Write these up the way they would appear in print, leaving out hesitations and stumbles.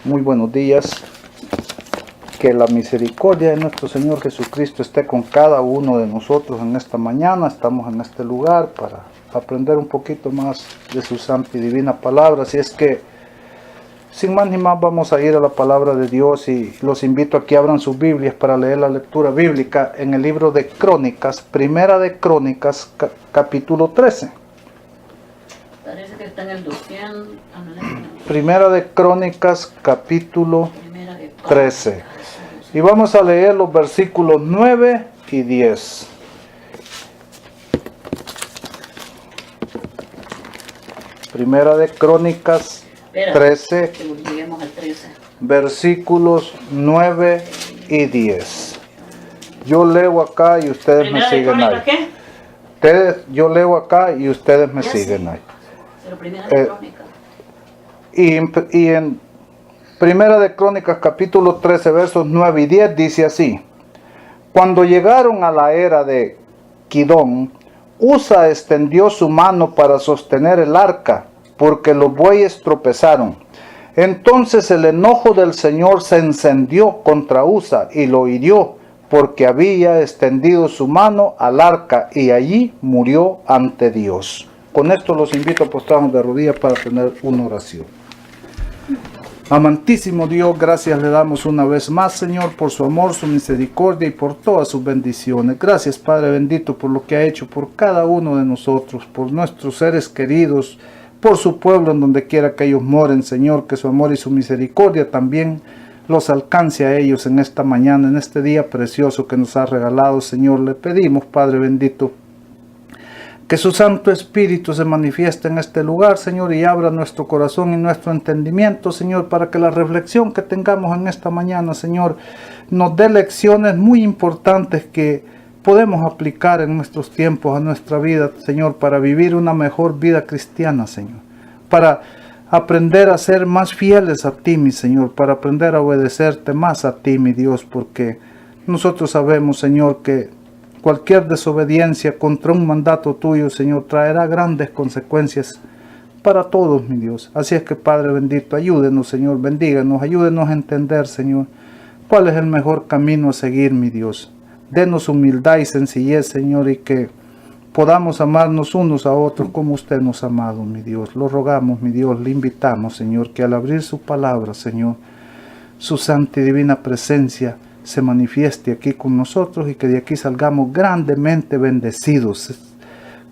Muy buenos días. Que la misericordia de nuestro Señor Jesucristo esté con cada uno de nosotros en esta mañana. Estamos en este lugar para aprender un poquito más de su santa y divina palabra. Así es que, sin más ni más, vamos a ir a la palabra de Dios y los invito a que abran sus Biblias para leer la lectura bíblica en el libro de Crónicas, Primera de Crónicas, capítulo 13. Parece que está en el 200. Primera de Crónicas, capítulo 13. Y vamos a leer los versículos 9 y 10. Primera de Crónicas 13, Lleguemos al 13. versículos 9 y 10. Yo leo acá y ustedes me siguen ahí. ¿Qué? Yo leo acá y ustedes me siguen ahí. Pero Primera de Crónicas. Y en Primera de Crónicas capítulo 13 versos 9 y 10 dice así: Cuando llegaron a la era de Kidón, Usa extendió su mano para sostener el arca, porque los bueyes tropezaron. Entonces el enojo del Señor se encendió contra Usa y lo hirió, porque había extendido su mano al arca y allí murió ante Dios. Con esto los invito a postrarnos de rodillas para tener una oración. Amantísimo Dios, gracias le damos una vez más, Señor, por su amor, su misericordia y por todas sus bendiciones. Gracias, Padre bendito, por lo que ha hecho por cada uno de nosotros, por nuestros seres queridos, por su pueblo en donde quiera que ellos moren, Señor, que su amor y su misericordia también los alcance a ellos en esta mañana, en este día precioso que nos ha regalado, Señor. Le pedimos, Padre bendito, que su Santo Espíritu se manifieste en este lugar, Señor, y abra nuestro corazón y nuestro entendimiento, Señor, para que la reflexión que tengamos en esta mañana, Señor, nos dé lecciones muy importantes que podemos aplicar en nuestros tiempos, a nuestra vida, Señor, para vivir una mejor vida cristiana, Señor, para aprender a ser más fieles a ti, mi Señor, para aprender a obedecerte más a ti, mi Dios, porque nosotros sabemos, Señor, que cualquier desobediencia contra un mandato tuyo, Señor, traerá grandes consecuencias para todos, mi Dios. Así es que, Padre bendito, ayúdenos, Señor, bendíganos, ayúdenos a entender, Señor, cuál es el mejor camino a seguir, mi Dios. Denos humildad y sencillez, Señor, y que podamos amarnos unos a otros como usted nos ha amado, mi Dios. Lo rogamos, mi Dios, le invitamos, Señor, que al abrir su palabra, Señor, su santa y divina presencia se manifieste aquí con nosotros y que de aquí salgamos grandemente bendecidos,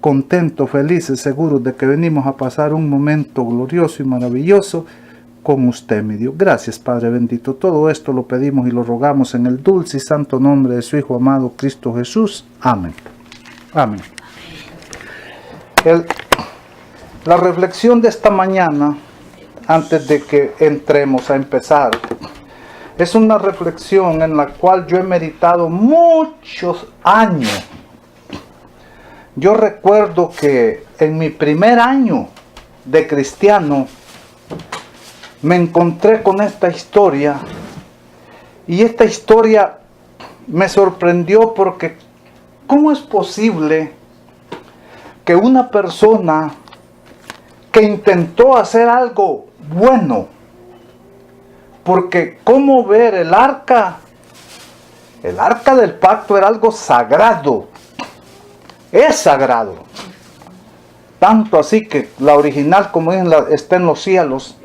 contentos, felices, seguros de que venimos a pasar un momento glorioso y maravilloso con usted, mi Dios. Gracias, Padre bendito. Todo esto lo pedimos y lo rogamos en el dulce y santo nombre de su Hijo amado Cristo Jesús. Amén. Amén. La reflexión de esta mañana, antes de que entremos a empezar, es una reflexión en la cual yo he meditado muchos años. Yo recuerdo que en mi primer año de cristiano me encontré con esta historia. Y esta historia me sorprendió porque ¿cómo es posible que una persona que intentó hacer algo bueno, porque cómo ver el arca del pacto era algo sagrado, es sagrado, tanto así que la original, como dicen, está en los cielos,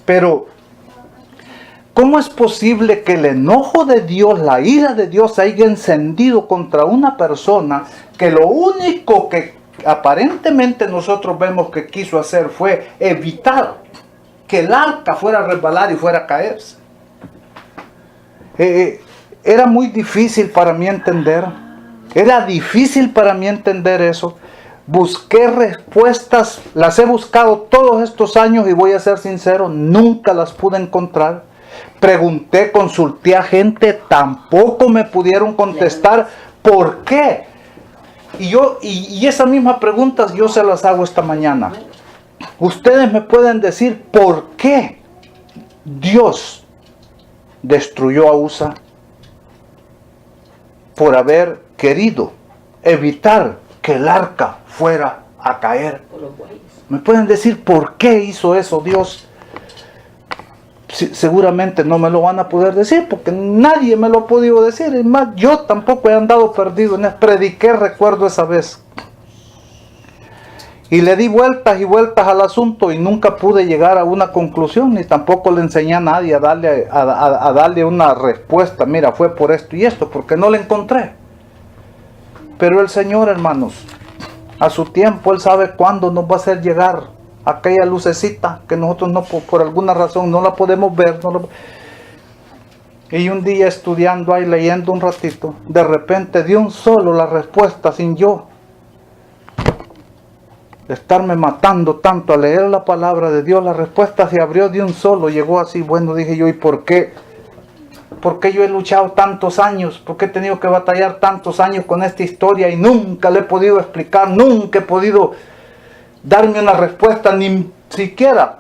pero ¿cómo es posible que el enojo de Dios, la ira de Dios haya encendido contra una persona que lo único que aparentemente nosotros vemos que quiso hacer fue evitar que el arca fuera a resbalar y fuera a caerse? Era muy difícil para mí entender. Era difícil para mí entender eso. Busqué respuestas, las he buscado todos estos años y voy a ser sincero, nunca las pude encontrar. Pregunté, consulté a gente, tampoco me pudieron contestar. ¿Por qué? Y esa misma pregunta yo se las hago esta mañana. Ustedes me pueden decir por qué Dios destruyó a Usa. Por haber querido evitar que el arca fuera a caer. ¿Me pueden decir por qué hizo eso Dios? seguramente no me lo van a poder decir, porque nadie me lo ha podido decir. Es más, yo tampoco he andado perdido. Prediqué, recuerdo esa vez. Y le di vueltas y vueltas al asunto y nunca pude llegar a una conclusión, ni tampoco le enseñé a nadie a darle una respuesta. Mira, fue por esto y esto, porque no la encontré. Pero el Señor, hermanos, a su tiempo, Él sabe cuándo nos va a hacer llegar aquella lucecita que nosotros no, por alguna razón no la podemos ver. Y un día estudiando ahí, leyendo un ratito, de repente dio un solo la respuesta sin yo estarme matando tanto a leer la palabra de Dios. La respuesta se abrió de un solo, llegó así. Bueno, dije yo, ¿y por qué? ¿Por qué yo he luchado tantos años? ¿Por qué he tenido que batallar tantos años con esta historia y nunca le he podido explicar? Nunca he podido darme una respuesta, ni siquiera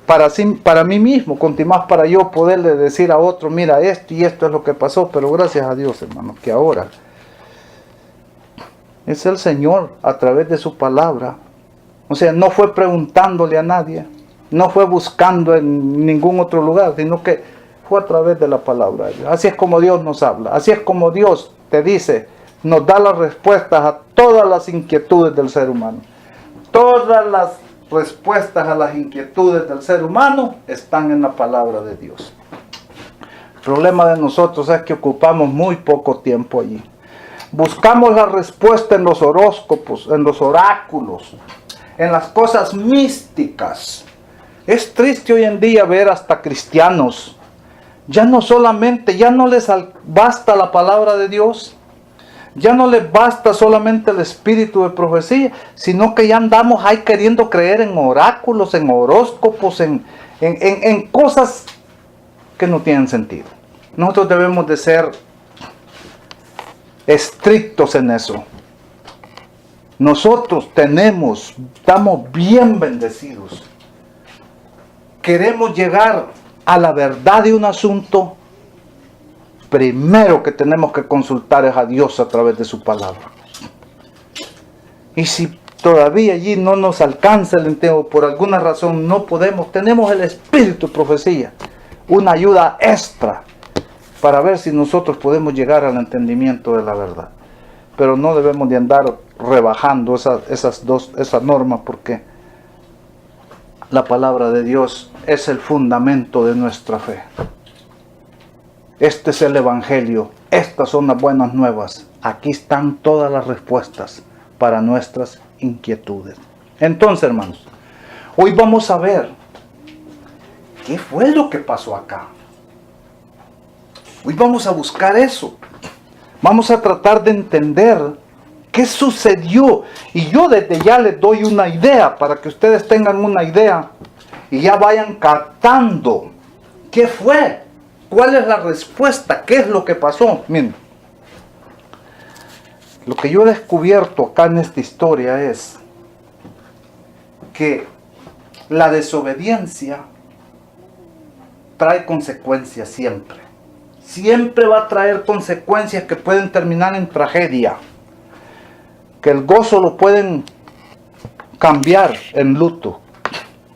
para mí mismo, más para yo poderle decir a otro, mira, esto y esto es lo que pasó. Pero gracias a Dios, hermano, que ahora es el Señor a través de su palabra. O sea, no fue preguntándole a nadie, no fue buscando en ningún otro lugar, sino que fue a través de la palabra. Así es como Dios nos habla, así es como Dios te dice, nos da las respuestas a todas las inquietudes del ser humano. Todas las respuestas a las inquietudes del ser humano están en la palabra de Dios. El problema de nosotros es que ocupamos muy poco tiempo allí. Buscamos la respuesta en los horóscopos, en los oráculos, en las cosas místicas. Es triste hoy en día ver hasta cristianos. Ya no les basta la palabra de Dios. Ya no les basta solamente el espíritu de profecía, sino que ya andamos ahí queriendo creer en oráculos, en horóscopos, en cosas que no tienen sentido. Nosotros debemos de ser estrictos en eso. Nosotros estamos bien bendecidos. Queremos llegar a la verdad de un asunto. Primero que tenemos que consultar es a Dios a través de su palabra. Y si todavía allí no nos alcanza el entendimiento, por alguna razón no podemos, tenemos el espíritu de profecía, una ayuda extra para ver si nosotros podemos llegar al entendimiento de la verdad. Pero no debemos de andar rebajando esas normas, porque la palabra de Dios es el fundamento de nuestra fe. Este es el Evangelio, estas son las buenas nuevas. Aquí están todas las respuestas para nuestras inquietudes. Entonces, hermanos, hoy vamos a ver qué fue lo que pasó acá. Hoy vamos a buscar eso. Vamos a tratar de entender qué sucedió. Y yo desde ya les doy una idea para que ustedes tengan una idea y ya vayan captando qué fue, cuál es la respuesta, qué es lo que pasó. Miren, lo que yo he descubierto acá en esta historia es que la desobediencia trae consecuencias siempre. Siempre va a traer consecuencias que pueden terminar en tragedia. Que el gozo lo pueden cambiar en luto,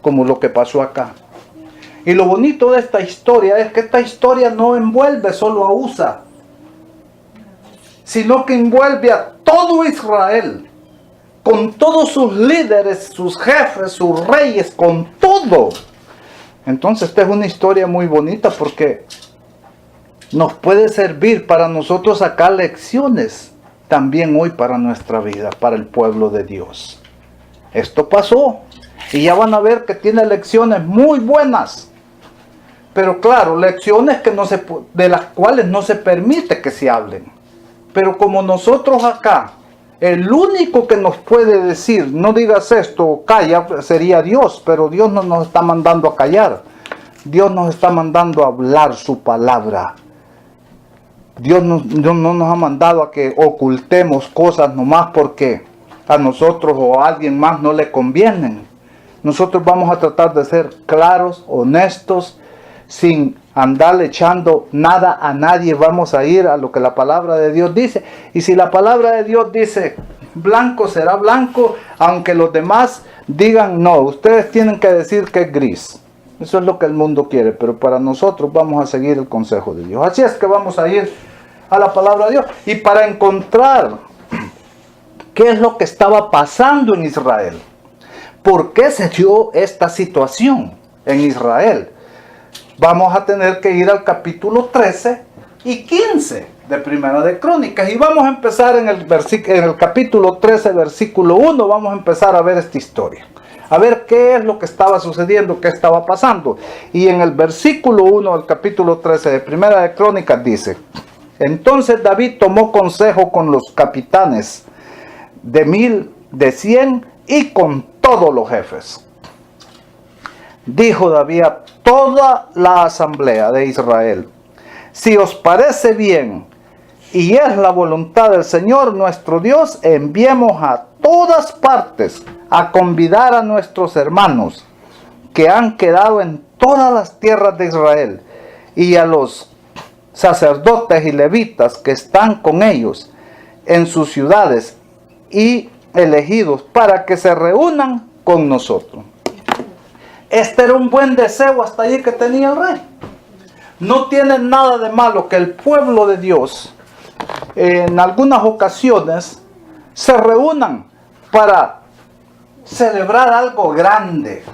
como lo que pasó acá. Y lo bonito de esta historia es que esta historia no envuelve solo a Usa, sino que envuelve a todo Israel, con todos sus líderes, sus jefes, sus reyes, con todo. Entonces esta es una historia muy bonita porque nos puede servir para nosotros sacar lecciones también hoy para nuestra vida, para el pueblo de Dios. Esto pasó y ya van a ver que tiene lecciones muy buenas, pero claro, lecciones que de las cuales no se permite que se hablen. Pero como nosotros acá, el único que nos puede decir, no digas esto o calla, sería Dios, pero Dios no nos está mandando a callar. Dios nos está mandando a hablar su palabra. Dios no nos ha mandado a que ocultemos cosas nomás porque a nosotros o a alguien más no le convienen. Nosotros vamos a tratar de ser claros, honestos, sin andar echando nada a nadie. Vamos a ir a lo que la palabra de Dios dice. Y si la palabra de Dios dice blanco, será blanco, aunque los demás digan no. Ustedes tienen que decir que es gris. Eso es lo que el mundo quiere, pero para nosotros vamos a seguir el consejo de Dios. Así es que vamos a ir a la palabra de Dios. Y para encontrar qué es lo que estaba pasando en Israel, por qué se dio esta situación en Israel, vamos a tener que ir al capítulo 13 y 15 de Primera de Crónicas. Y vamos a empezar en el capítulo 13, versículo 1, vamos a empezar a ver esta historia. A ver qué es lo que estaba sucediendo, qué estaba pasando. Y en el versículo 1 del capítulo 13 de Primera de Crónicas dice: entonces David tomó consejo con los capitanes de 1000, de 100 y con todos los jefes. Dijo David a toda la asamblea de Israel: si os parece bien y es la voluntad del Señor nuestro Dios, enviemos a todas partes a convidar a nuestros hermanos que han quedado en todas las tierras de Israel, y a los sacerdotes y levitas que están con ellos en sus ciudades y elegidos, para que se reúnan con nosotros. Este era un buen deseo hasta allí que tenía el rey. No tiene nada de malo que el pueblo de Dios en algunas ocasiones se reúnan para celebrar algo grande,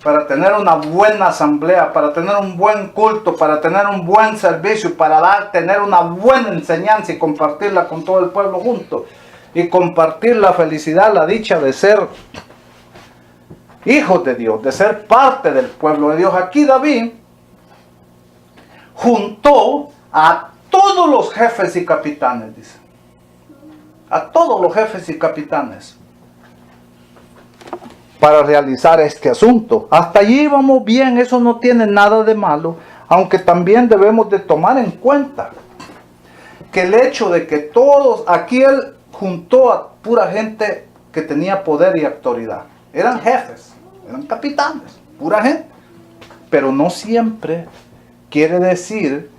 para tener una buena asamblea, para tener un buen culto, para tener un buen servicio, para tener una buena enseñanza y compartirla con todo el pueblo junto, y compartir la felicidad, la dicha de ser hijos de Dios, de ser parte del pueblo de Dios. Aquí David juntó a todos los jefes y capitanes, dice. A todos los jefes y capitanes para realizar este asunto. Hasta allí vamos bien, eso no tiene nada de malo, aunque también debemos de tomar en cuenta que el hecho de que todos, aquí él juntó a pura gente que tenía poder y autoridad. Eran jefes, eran capitanes, pura gente. Pero no siempre quiere decir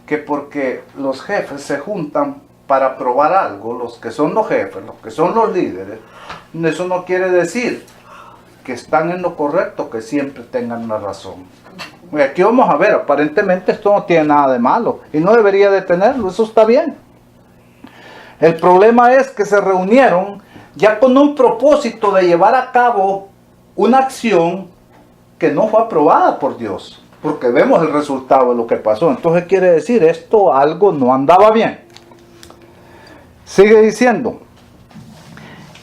que porque los jefes se juntan para probar algo, los que son los jefes, los que son los líderes, eso no quiere decir que están en lo correcto, que siempre tengan la razón. Y aquí vamos a ver, aparentemente esto no tiene nada de malo y no debería de tenerlo, eso está bien. El problema es que se reunieron ya con un propósito de llevar a cabo una acción que no fue aprobada por Dios, porque vemos el resultado de lo que pasó. Entonces quiere decir, esto algo no andaba bien. Sigue diciendo: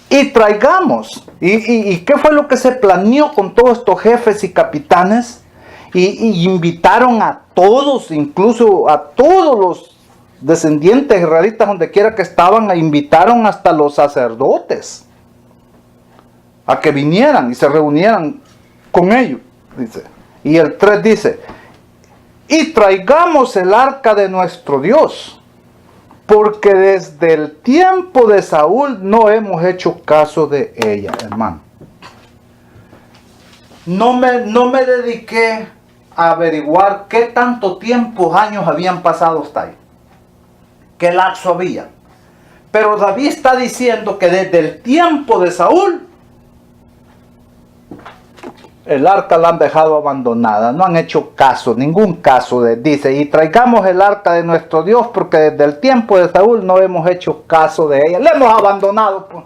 y traigamos, ¿y qué fue lo que se planeó con todos estos jefes y capitanes? Y invitaron a todos, incluso a todos los descendientes israelitas, donde quiera que estaban, invitaron hasta los sacerdotes a que vinieran y se reunieran con ellos, dice. Y el 3 dice: y traigamos el arca de nuestro Dios, porque desde el tiempo de Saúl no hemos hecho caso de ella. Hermano, no me dediqué a averiguar qué tanto tiempo, años habían pasado hasta ahí, qué lapso había. Pero David está diciendo que desde el tiempo de Saúl el arca la han dejado abandonada, no han hecho caso, ningún caso. Dice: y traigamos el arca de nuestro Dios, porque desde el tiempo de Saúl no hemos hecho caso de ella. Le hemos abandonado, pues.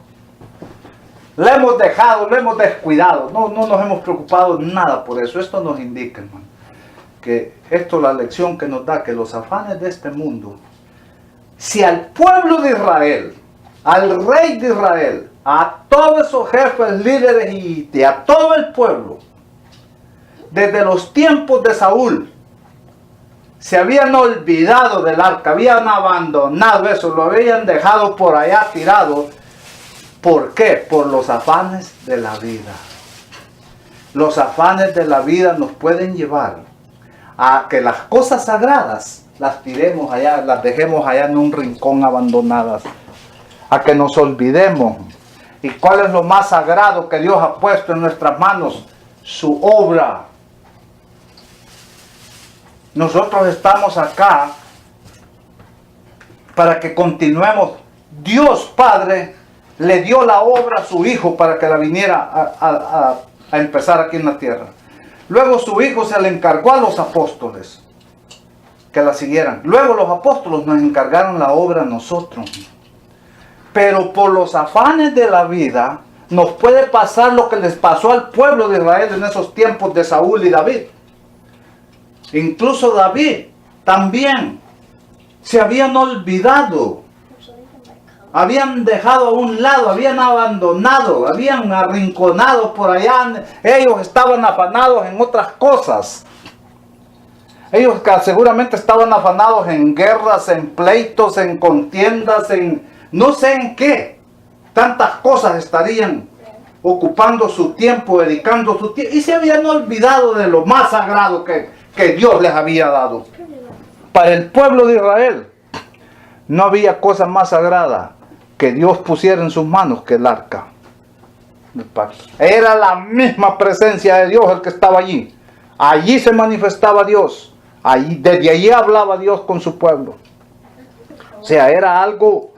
Le hemos dejado, le hemos descuidado. No nos hemos preocupado nada por eso. Esto nos indica, hermano, que esto es la lección que nos da, que los afanes de este mundo, si al pueblo de Israel, al rey de Israel, a todos esos jefes, líderes y a todo el pueblo, desde los tiempos de Saúl, se habían olvidado del arca, habían abandonado eso, lo habían dejado por allá tirado. ¿Por qué? Por los afanes de la vida. Los afanes de la vida nos pueden llevar a que las cosas sagradas las tiremos allá, las dejemos allá en un rincón abandonadas, a que nos olvidemos. ¿Y cuál es lo más sagrado que Dios ha puesto en nuestras manos? Su obra. Nosotros estamos acá para que continuemos. Dios Padre le dio la obra a su Hijo para que la viniera a empezar aquí en la tierra. Luego su hijo se le encargó a los apóstoles que la siguieran. Luego los apóstoles nos encargaron la obra a nosotros. Pero por los afanes de la vida, nos puede pasar lo que les pasó al pueblo de Israel en esos tiempos de Saúl y David. Incluso David también se habían olvidado. Habían dejado a un lado, habían abandonado, habían arrinconado por allá. Ellos estaban afanados en otras cosas. Ellos seguramente estaban afanados en guerras, en pleitos, en contiendas, en no sé en qué. Tantas cosas estarían ocupando su tiempo, dedicando su tiempo. Y se habían olvidado de lo más sagrado que Dios les había dado. Para el pueblo de Israel no había cosa más sagrada que Dios pusiera en sus manos que el arca del pacto. Era la misma presencia de Dios el que estaba allí. Allí se manifestaba Dios. Desde allí hablaba Dios con su pueblo. O sea, era algo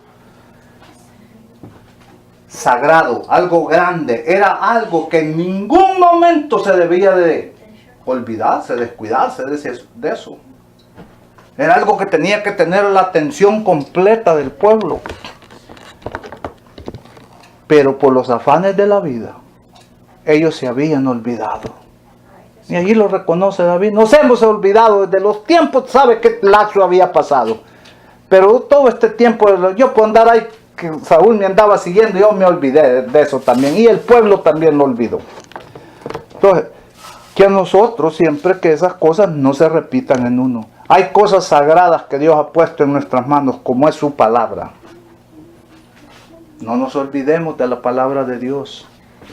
sagrado, algo grande. Era algo que en ningún momento se debía de olvidarse, descuidarse de eso. Era algo que tenía que tener la atención completa del pueblo. Pero por los afanes de la vida, ellos se habían olvidado. Y allí lo reconoce David. Nos hemos olvidado desde los tiempos, sabe qué lapso había pasado. Pero todo este tiempo, yo puedo andar ahí, que Saúl me andaba siguiendo, yo me olvidé de eso también. Y el pueblo también lo olvidó. Entonces, que a nosotros siempre que esas cosas no se repitan en uno. Hay cosas sagradas que Dios ha puesto en nuestras manos, como es su palabra. No nos olvidemos de la palabra de Dios.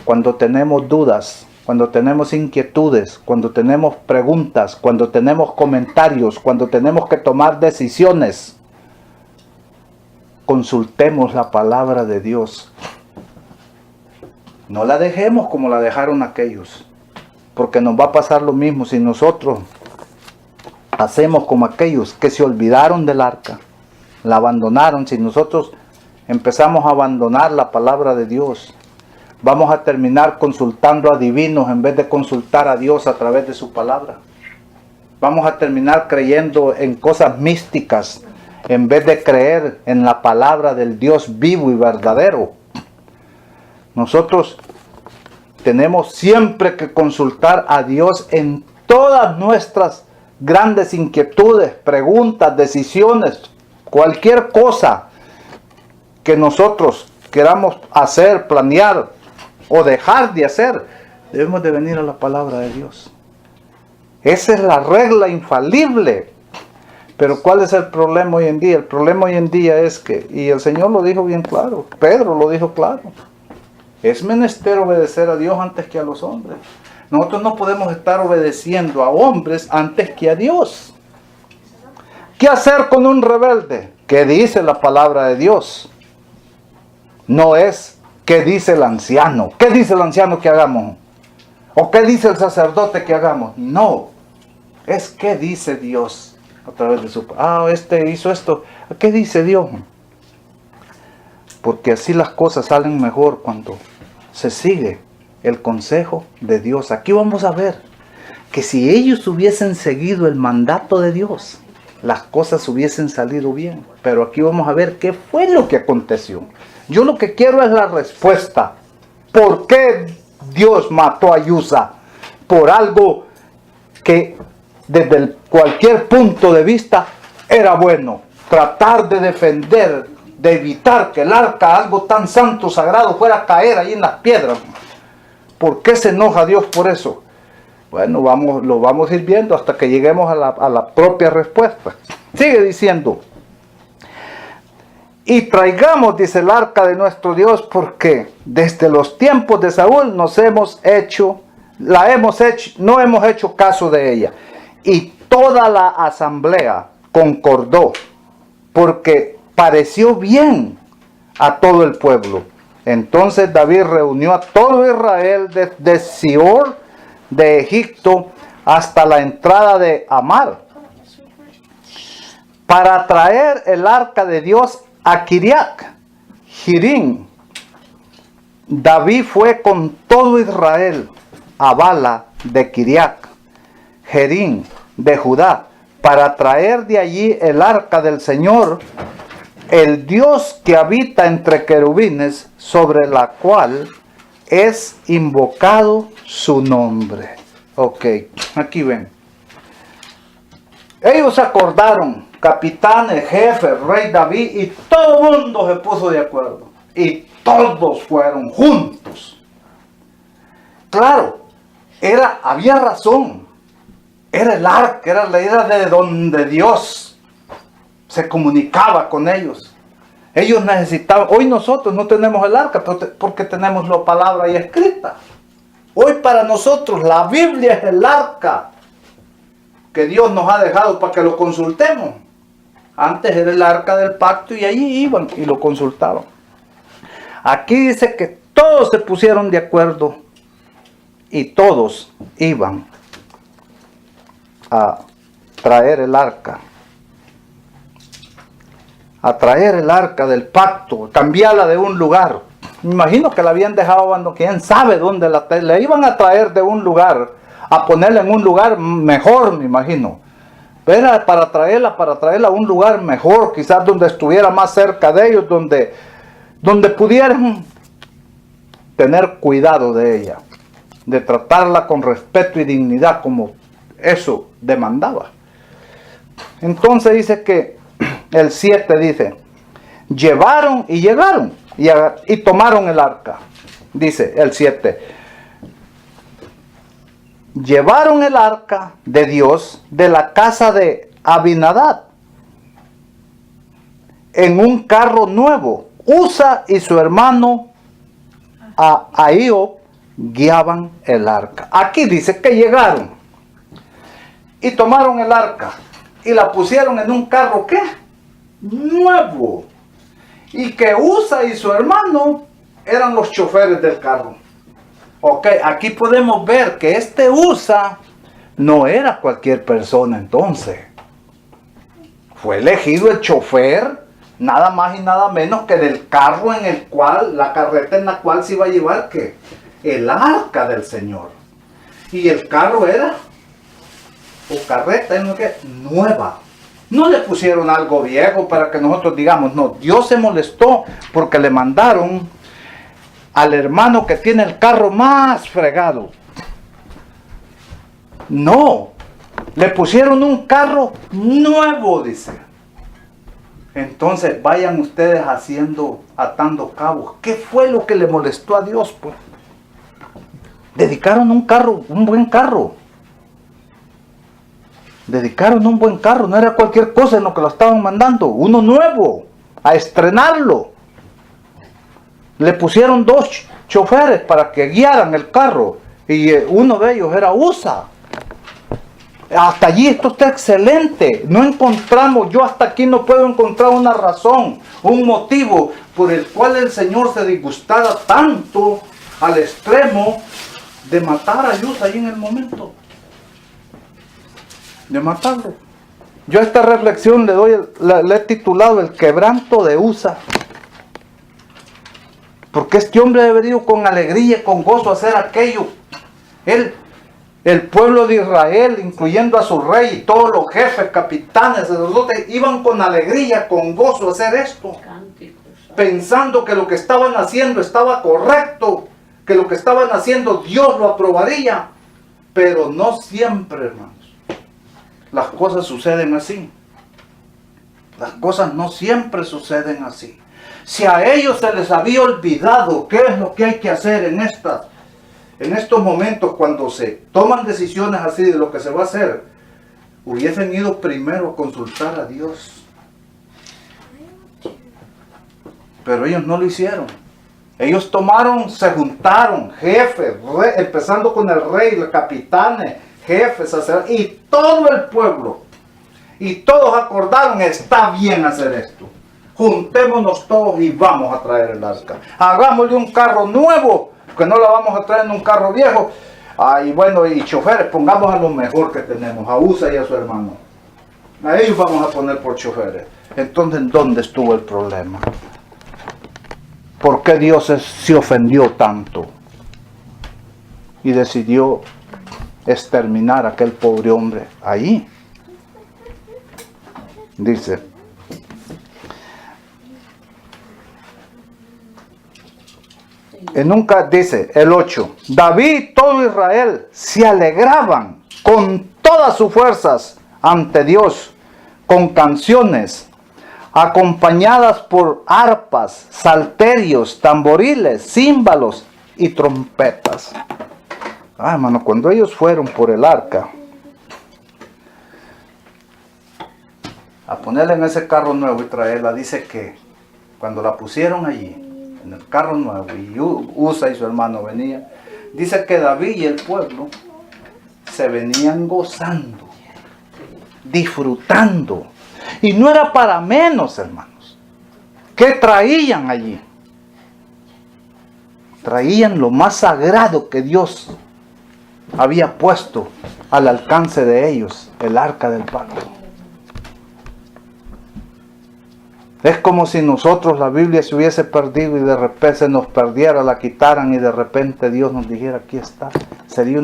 Cuando tenemos dudas, cuando tenemos inquietudes, cuando tenemos preguntas, cuando tenemos comentarios, cuando tenemos que tomar decisiones, consultemos la palabra de Dios. No la dejemos como la dejaron aquellos, porque nos va a pasar lo mismo si nosotros hacemos como aquellos que se olvidaron del arca, la abandonaron. Si nosotros empezamos a abandonar la palabra de Dios, vamos a terminar consultando a divinos en vez de consultar a Dios a través de su palabra. Vamos a terminar creyendo en cosas místicas en vez de creer en la palabra del Dios vivo y verdadero. Nosotros tenemos siempre que consultar a Dios en todas nuestras grandes inquietudes, preguntas, decisiones, cualquier cosa que nosotros queramos hacer, planear o dejar de hacer, debemos de venir a la palabra de Dios. Esa es la regla infalible. Pero ¿cuál es el problema hoy en día? El problema hoy en día es que, y el Señor lo dijo bien claro, Pedro lo dijo claro, es menester obedecer a Dios antes que a los hombres. Nosotros no podemos estar obedeciendo a hombres antes que a Dios. ¿Qué hacer con un rebelde? ¿Qué dice la palabra de Dios? No es ¿qué dice el anciano? ¿Qué dice el anciano que hagamos? ¿O qué dice el sacerdote que hagamos? No, es ¿qué dice Dios? A través de su... este hizo esto. ¿Qué dice Dios? Porque así las cosas salen mejor cuando se sigue el consejo de Dios. Aquí vamos a ver que si ellos hubiesen seguido el mandato de Dios, las cosas hubiesen salido bien. Pero aquí vamos a ver qué fue lo que aconteció. Yo lo que quiero es la respuesta. ¿Por qué Dios mató a Uza? Por algo que desde cualquier punto de vista era bueno. Tratar de defender, de evitar que el arca, algo tan santo, sagrado, fuera a caer ahí en las piedras. ¿Por qué se enoja Dios por eso? Bueno, lo vamos a ir viendo hasta que lleguemos a la propia respuesta. Sigue diciendo: y traigamos, dice, el arca de nuestro Dios, porque desde los tiempos de Saúl no hemos hecho caso de ella. Y toda la asamblea concordó, porque pareció bien a todo el pueblo. Entonces David reunió a todo Israel desde Sior de Egipto hasta la entrada de Amar, para traer el arca de Dios a Kiriat Jearim. David fue con todo Israel a Bala de Kiriath Jearim de Judá, para traer de allí el arca del Señor, el Dios que habita entre querubines, sobre la cual es invocado su nombre. Ok, aquí ven. Ellos se acordaron, capitanes, jefes, rey David, y todo el mundo se puso de acuerdo. Y todos fueron juntos. Claro, había razón. Era el arca, era de donde Dios se comunicaba con ellos. Ellos necesitaban, hoy nosotros no tenemos el arca porque tenemos la palabra ahí escrita. Hoy para nosotros la Biblia es el arca que Dios nos ha dejado para que lo consultemos. Antes era el arca del pacto y allí iban y lo consultaban. Aquí dice que todos se pusieron de acuerdo y todos iban a traer el arca. A traer el arca del pacto, cambiarla de un lugar. Me imagino que la habían dejado abandonada, quién sabe dónde la iban a traer de un lugar, a ponerla en un lugar mejor, me imagino. Era para traerla a un lugar mejor, quizás donde estuviera más cerca de ellos, donde pudieran tener cuidado de ella, de tratarla con respeto y dignidad como eso demandaba. Entonces dice que el 7 dice, llegaron y tomaron el arca. Dice el 7, llevaron el arca de Dios de la casa de Abinadab en un carro nuevo. Usa y su hermano Ahío guiaban el arca. Aquí dice que llegaron y tomaron el arca y la pusieron en un carro, ¿qué? Nuevo. Y que Usa y su hermano eran los choferes del carro. Ok, aquí podemos ver que este Usa no era cualquier persona entonces. Fue elegido el chofer, nada más y nada menos que del carro en el cual, la carreta en la cual se iba a llevar, ¿qué? El arca del Señor. Y el carro era, o carreta, nueva. No le pusieron algo viejo para que nosotros digamos, no, Dios se molestó porque le mandaron al hermano que tiene el carro más fregado. No, le pusieron un carro nuevo, dice. Entonces vayan ustedes atando cabos. ¿Qué fue lo que le molestó a Dios? Pues dedicaron un buen carro. Dedicaron un buen carro, no era cualquier cosa en lo que lo estaban mandando, uno nuevo, a estrenarlo. Le pusieron 2 choferes para que guiaran el carro y uno de ellos era Usa. Hasta allí esto está excelente. No encontramos, yo hasta aquí no puedo encontrar una razón, un motivo por el cual el Señor se disgustara tanto al extremo de matar a Usa ahí en el momento. De matarlo. Yo a esta reflexión le he titulado el quebranto de Usa. Porque este hombre ha venido con alegría, con gozo a hacer aquello. El pueblo de Israel, incluyendo a su rey y todos los jefes, capitanes, sacerdotes, iban con alegría, con gozo a hacer esto. Pensando que lo que estaban haciendo estaba correcto, que lo que estaban haciendo Dios lo aprobaría. Pero no siempre, hermanos. Las cosas suceden así. Las cosas no siempre suceden así. Si a ellos se les había olvidado qué es lo que hay que hacer en estos momentos cuando se toman decisiones así de lo que se va a hacer, hubiesen ido primero a consultar a Dios. Pero ellos no lo hicieron. Ellos se juntaron, jefes, empezando con el rey, los capitanes, jefes, sacerdotes y todo el pueblo. Y todos acordaron, está bien hacer esto. Juntémonos todos y vamos a traer el arca. Hagámosle un carro nuevo, que no la vamos a traer en un carro viejo. Y bueno, y choferes, pongamos a lo mejor que tenemos, a Usa y a su hermano. A ellos vamos a poner por choferes. Entonces, ¿dónde estuvo el problema? ¿Por qué Dios se ofendió tanto? Y decidió exterminar a aquel pobre hombre ahí. Dice, dice el 8, David y todo Israel se alegraban con todas sus fuerzas ante Dios, con canciones, acompañadas por arpas, salterios, tamboriles, címbalos y trompetas. Hermano, cuando ellos fueron por el arca, a ponerla en ese carro nuevo y traerla, dice que cuando la pusieron allí, en el carro nuevo, y Usa y su hermano venían, dice que David y el pueblo se venían gozando, disfrutando. Y no era para menos, hermanos. ¿Qué traían allí? Traían lo más sagrado que Dios había puesto al alcance de ellos, el arca del pacto. Es como si nosotros la Biblia se hubiese perdido y de repente se nos perdiera, la quitaran y de repente Dios nos dijera, aquí está. Sería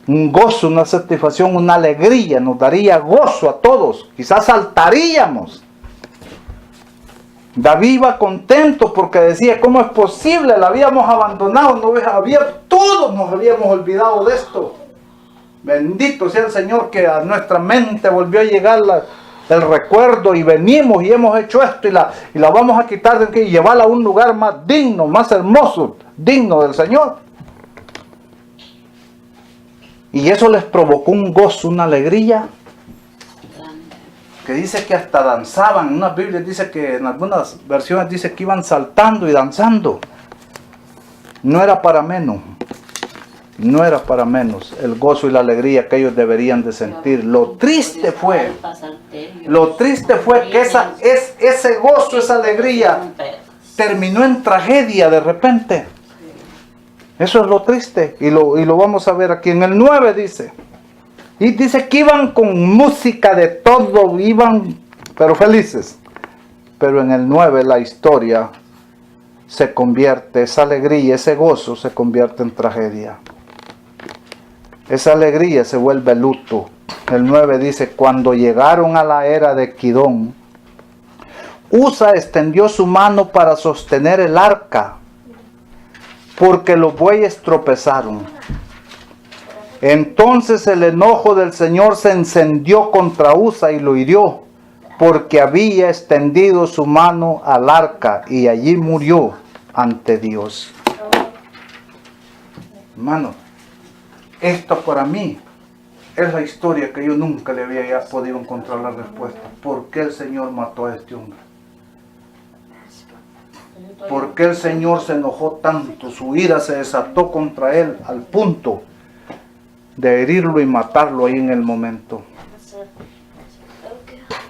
un gozo, una satisfacción, una alegría, nos daría gozo a todos, quizás saltaríamos. David iba contento porque decía, ¿cómo es posible? La habíamos abandonado, todos nos habíamos olvidado de esto. Bendito sea el Señor que a nuestra mente volvió a llegar el recuerdo y venimos y hemos hecho esto y la vamos a quitar de aquí y llevarla a un lugar más digno, más hermoso, digno del Señor. Y eso les provocó un gozo, una alegría, que dice que hasta danzaban. En unas Biblias dice que, en algunas versiones dice que iban saltando y danzando. No era para menos. No era para menos el gozo y la alegría que ellos deberían de sentir. Lo triste fue que ese gozo, esa alegría terminó en tragedia de repente. Eso es lo triste, y lo vamos a ver aquí en el 9 dice. Y dice que iban con música de todo, iban pero felices. Pero en el 9 la historia se convierte, esa alegría, ese gozo se convierte en tragedia. Esa alegría se vuelve luto. El 9 dice, cuando llegaron a la era de Kidón, Usa extendió su mano para sostener el arca, porque los bueyes tropezaron. Entonces el enojo del Señor se encendió contra Usa y lo hirió, porque había extendido su mano al arca y allí murió ante Dios. Hermano, esto para mí es la historia que yo nunca le había podido encontrar la respuesta. ¿Por qué el Señor mató a este hombre? ¿Por qué el Señor se enojó tanto? Su ira se desató contra él al punto de herirlo y matarlo ahí en el momento.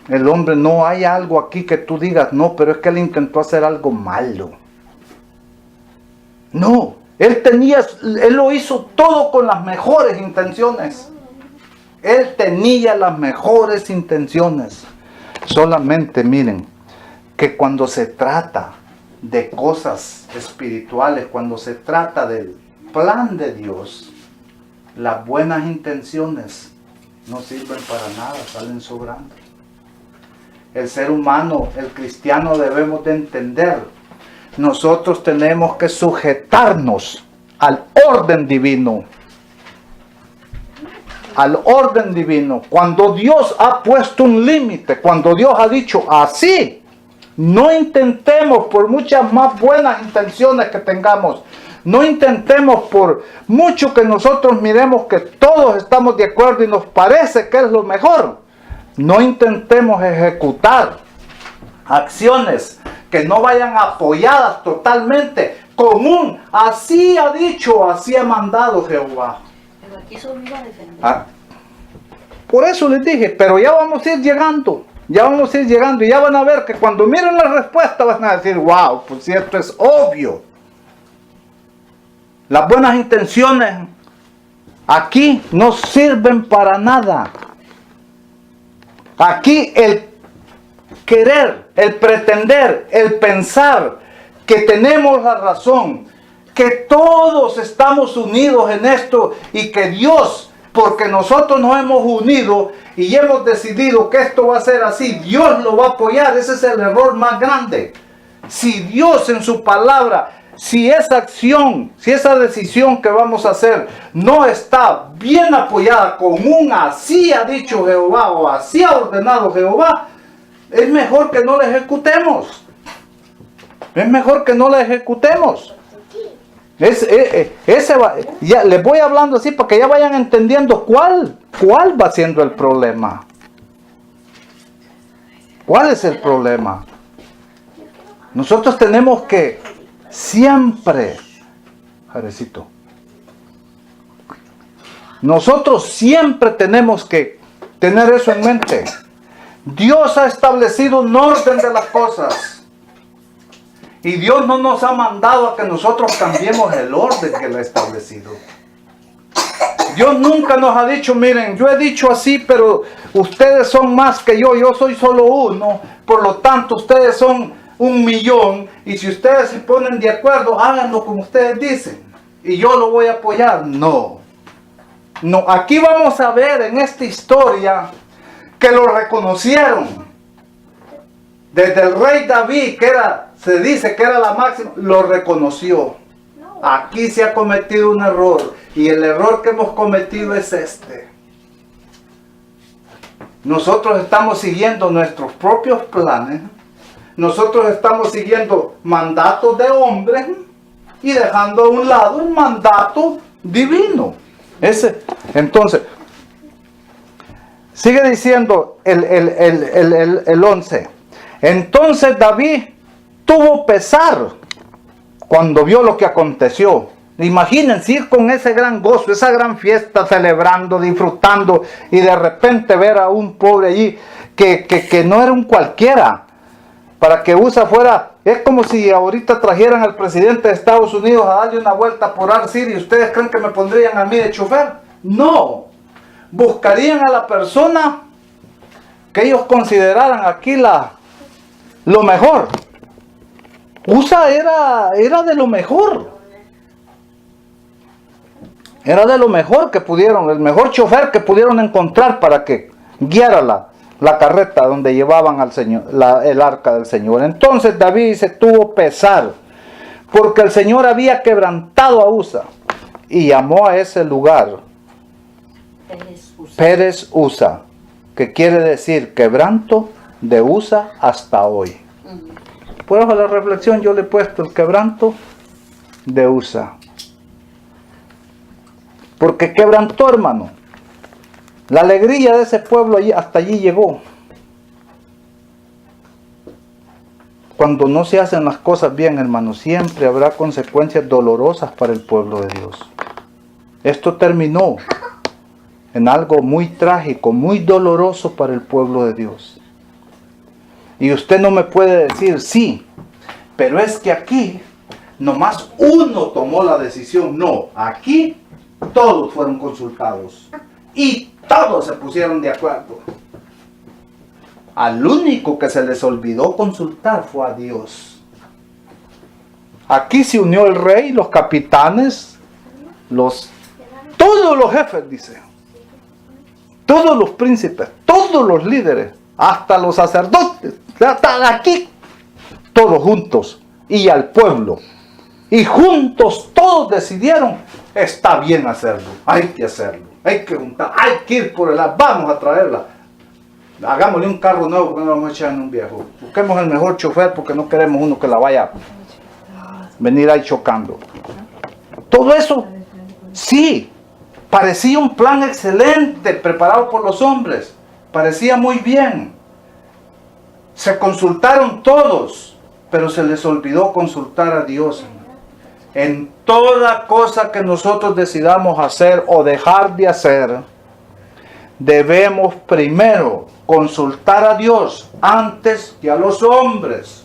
El hombre, no hay algo aquí que tú digas, no, pero es que él intentó hacer algo malo. No, él lo hizo todo con las mejores intenciones. Él tenía las mejores intenciones. Solamente miren que cuando se trata de cosas espirituales, cuando se trata del plan de Dios, las buenas intenciones no sirven para nada, salen sobrando. El ser humano, el cristiano, debemos de entender, nosotros tenemos que sujetarnos al orden divino. Al orden divino. Cuando Dios ha puesto un límite, cuando Dios ha dicho así, no intentemos, por muchas más buenas intenciones que tengamos, no intentemos, por mucho que nosotros miremos que todos estamos de acuerdo y nos parece que es lo mejor, no intentemos ejecutar acciones que no vayan apoyadas totalmente con un así ha dicho, así ha mandado Jehová. Pero aquí solo iba a defender. Por eso les dije, pero ya vamos a ir llegando. Ya vamos a ir llegando y ya van a ver que cuando miren la respuesta van a decir, wow, por cierto, es obvio. Las buenas intenciones aquí no sirven para nada. Aquí el querer, el pretender, el pensar que tenemos la razón, que todos estamos unidos en esto y que Dios, porque nosotros nos hemos unido y hemos decidido que esto va a ser así, Dios lo va a apoyar. Ese es el error más grande. Si Dios en su palabra, si esa acción, si esa decisión que vamos a hacer no está bien apoyada con un así ha dicho Jehová o así ha ordenado Jehová, es mejor que no la ejecutemos. Es mejor que no la ejecutemos. Ya les voy hablando así para que ya vayan entendiendo cuál va siendo el problema. ¿Cuál es el problema? Nosotros tenemos que siempre, Jarecito, nosotros siempre tenemos que tener eso en mente. Dios ha establecido un orden de las cosas. Y Dios no nos ha mandado a que nosotros cambiemos el orden que Él ha establecido. Dios nunca nos ha dicho, miren, yo he dicho así, pero ustedes son más que yo soy solo uno, por lo tanto ustedes son 1,000,000, y si ustedes se ponen de acuerdo, háganlo como ustedes dicen, y yo lo voy a apoyar. No, aquí vamos a ver en esta historia que lo reconocieron. Desde el rey David, se dice que era la máxima, lo reconoció. Aquí se ha cometido un error, y el error que hemos cometido es este. Nosotros estamos siguiendo nuestros propios planes, nosotros estamos siguiendo mandatos de hombres y dejando a un lado el mandato divino. Entonces, sigue diciendo el 11. Entonces David tuvo pesar cuando vio lo que aconteció. Imagínense ir con ese gran gozo, esa gran fiesta, celebrando, disfrutando, y de repente ver a un pobre allí que no era un cualquiera. Para que Usa fuera, es como si ahorita trajeran al presidente de Estados Unidos a darle una vuelta por Ar-Sir, y ustedes creen que me pondrían a mí de chofer. No, buscarían a la persona que ellos consideraran aquí lo mejor. Usa era de lo mejor. Era de lo mejor que pudieron, el mejor chofer que pudieron encontrar para que guiara la carreta donde llevaban al Señor, el arca del Señor. Entonces David se tuvo pesar, porque el Señor había quebrantado a Usa, y llamó a ese lugar Pérez Usa, que quiere decir quebranto de Usa hasta hoy. Por eso a la reflexión yo le he puesto el quebranto de Usa, porque quebrantó, hermano. La alegría de ese pueblo hasta allí llegó. Cuando no se hacen las cosas bien, hermano, siempre habrá consecuencias dolorosas para el pueblo de Dios. Esto terminó en algo muy trágico, muy doloroso para el pueblo de Dios. Y usted no me puede decir, sí, pero es que aquí nomás uno tomó la decisión. No, aquí todos fueron consultados y todos se pusieron de acuerdo. Al único que se les olvidó consultar fue a Dios. Aquí se unió el rey, los capitanes, todos los jefes, dice, todos los príncipes, todos los líderes, hasta los sacerdotes, hasta aquí, todos juntos, y al pueblo, y juntos todos decidieron, está bien hacerlo, hay que hacerlo, hay que juntar, hay que ir por vamos a traerla, hagámosle un carro nuevo porque no lo vamos a echar en un viejo, busquemos el mejor chofer porque no queremos uno que la vaya a venir ahí chocando. Todo eso, sí, parecía un plan excelente preparado por los hombres, parecía muy bien, se consultaron todos, pero se les olvidó consultar a Dios. En toda cosa que nosotros decidamos hacer o dejar de hacer, debemos primero consultar a Dios antes que a los hombres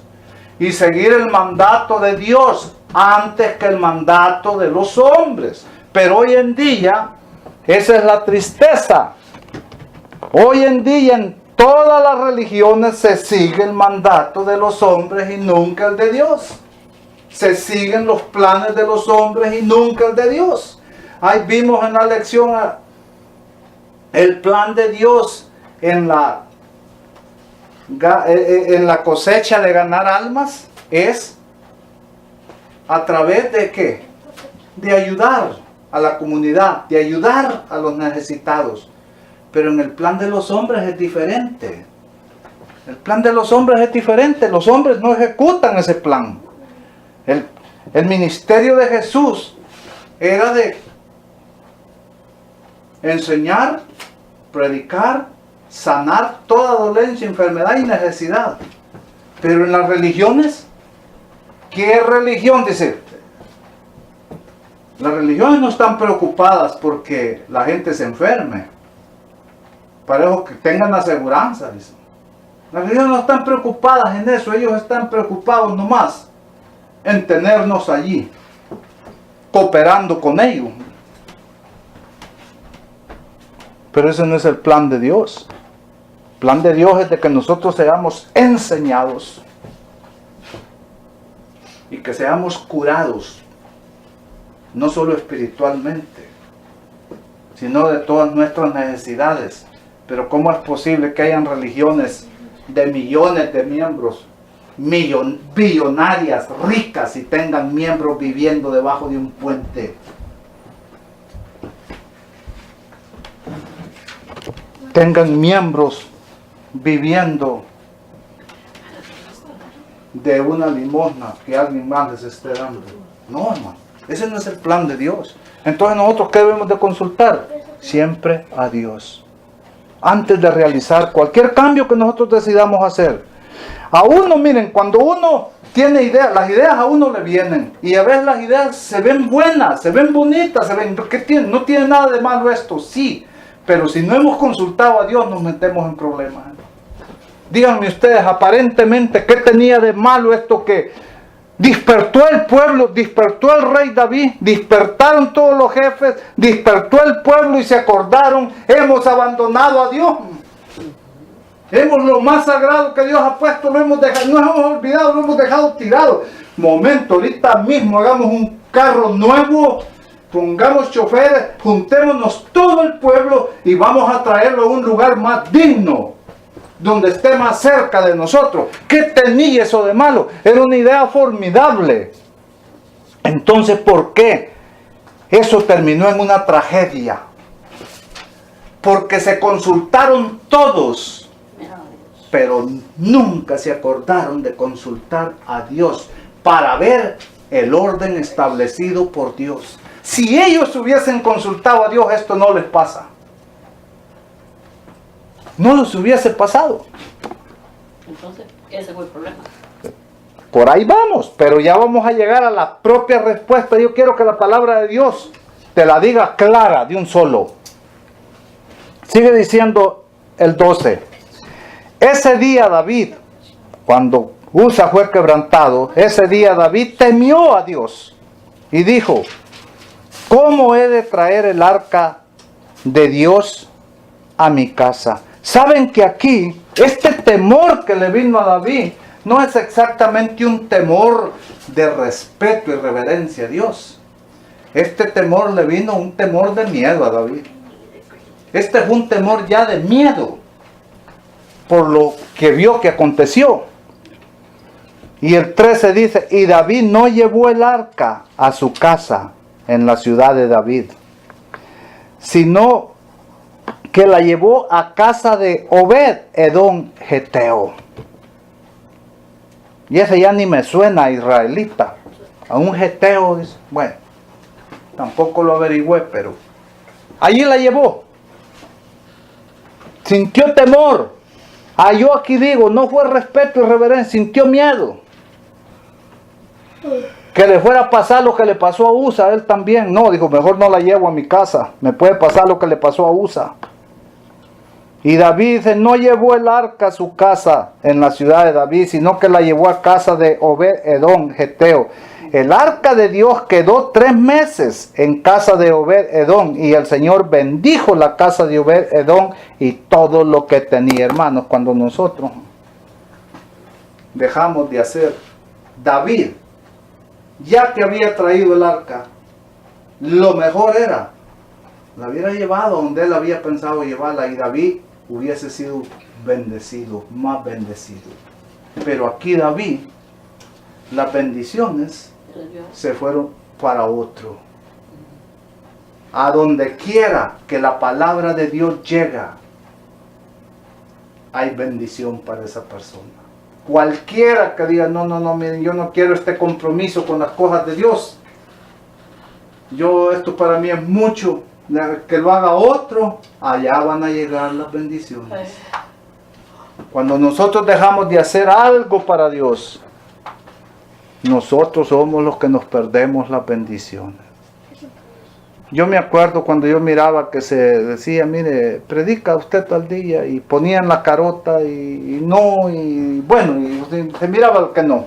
y seguir el mandato de Dios antes que el mandato de los hombres. Pero hoy en día, esa es la tristeza. Hoy en día en todas las religiones se sigue el mandato de los hombres y nunca el de Dios. Se siguen los planes de los hombres y nunca el de Dios. Ahí vimos en la lección el plan de Dios en la cosecha de ganar almas es a través de ¿qué? De ayudar a la comunidad, de ayudar a los necesitados. Pero en el plan de los hombres es diferente. El plan de los hombres es diferente. Los hombres no ejecutan ese plan. El ministerio de Jesús era de enseñar, predicar, sanar toda dolencia, enfermedad y necesidad. Pero en las religiones, ¿qué religión? Dice, las religiones no están preocupadas porque la gente se enferme, para eso que tengan aseguranza, dice. Las religiones no están preocupadas en eso, ellos están preocupados nomás en tenernos allí, cooperando con ellos. Pero ese no es el plan de Dios. El plan de Dios es de que nosotros seamos enseñados y que seamos curados, no solo espiritualmente, sino de todas nuestras necesidades. Pero ¿cómo es posible que hayan religiones de millones de miembros, billonarias, ricas, y tengan miembros viviendo debajo de un puente? Tengan miembros viviendo de una limosna que alguien más les esté dando. No, hermano, ese no es el plan de Dios. Entonces nosotros, ¿qué debemos de consultar? Siempre a Dios, antes de realizar cualquier cambio que nosotros decidamos hacer. A uno, miren, cuando uno tiene ideas, las ideas a uno le vienen, y a veces las ideas se ven buenas, se ven bonitas, se ven, no tiene nada de malo esto, sí, pero si no hemos consultado a Dios nos metemos en problemas. Díganme ustedes, aparentemente, ¿qué tenía de malo esto que despertó el pueblo, despertó el rey David, despertaron todos los jefes, despertó el pueblo y se acordaron, hemos abandonado a Dios? Hemos lo más sagrado que Dios ha puesto, lo hemos dejado, nos hemos olvidado, lo hemos dejado tirado. Momento, ahorita mismo hagamos un carro nuevo, pongamos choferes, juntémonos todo el pueblo y vamos a traerlo a un lugar más digno, donde esté más cerca de nosotros. ¿Qué tenía eso de malo? Era una idea formidable. Entonces, ¿por qué eso terminó en una tragedia? Porque se consultaron todos, pero nunca se acordaron de consultar a Dios para ver el orden establecido por Dios. Si ellos hubiesen consultado a Dios, esto no les pasa. No les hubiese pasado. Entonces, ese fue el problema. Por ahí vamos, pero ya vamos a llegar a la propia respuesta. Yo quiero que la palabra de Dios te la diga clara de un solo. Sigue diciendo el 12. Ese día David, cuando Usa fue quebrantado, ese día David temió a Dios y dijo: ¿cómo he de traer el arca de Dios a mi casa? Saben que aquí, este temor que le vino a David, no es exactamente un temor de respeto y reverencia a Dios. Este temor le vino un temor de miedo a David. Este fue un temor ya de miedo, por lo que vio que aconteció. Y el 13 dice: y David no llevó el arca a su casa en la ciudad de David, sino que la llevó a casa de Obed Edom Geteo. Y ese ya ni me suena a israelita, a un Geteo, dice. Bueno, tampoco lo averigüé, pero allí la llevó. Sintió temor. Yo aquí digo, no fue respeto y reverencia, sintió miedo. Que le fuera a pasar lo que le pasó a Usa, a él también. No, dijo, mejor no la llevo a mi casa, me puede pasar lo que le pasó a Usa. Y David dice, no llevó el arca a su casa en la ciudad de David, sino que la llevó a casa de Obed Edom Geteo. El arca de Dios quedó 3 meses en casa de Obed Edom, y el Señor bendijo la casa de Obed Edom y todo lo que tenía. Hermanos, cuando nosotros dejamos de hacer, David ya que había traído el arca, lo mejor era, la hubiera llevado donde él había pensado llevarla, y David hubiese sido bendecido, más bendecido. Pero aquí David, las bendiciones se fueron para otro. A donde quiera que la palabra de Dios llega, hay bendición para esa persona. Cualquiera que diga, no, miren, yo no quiero este compromiso con las cosas de Dios. Esto para mí es mucho, que lo haga otro, allá van a llegar las bendiciones. Cuando nosotros dejamos de hacer algo para Dios, nosotros somos los que nos perdemos las bendiciones. Yo me acuerdo cuando yo miraba que se decía, mire, predica usted tal día, y ponían la carota y bueno, y se miraba que no.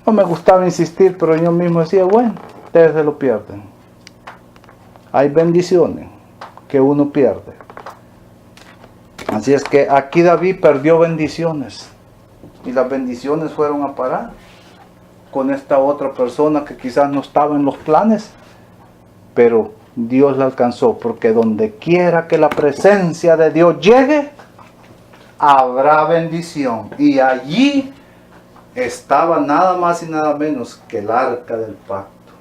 No me gustaba insistir, pero yo mismo decía, bueno, ustedes se lo pierden. Hay bendiciones que uno pierde. Así es que aquí David perdió bendiciones, y las bendiciones fueron a parar con esta otra persona que quizás no estaba en los planes, pero Dios la alcanzó, porque donde quiera que la presencia de Dios llegue, habrá bendición. Y allí estaba nada más y nada menos que el arca del pacto,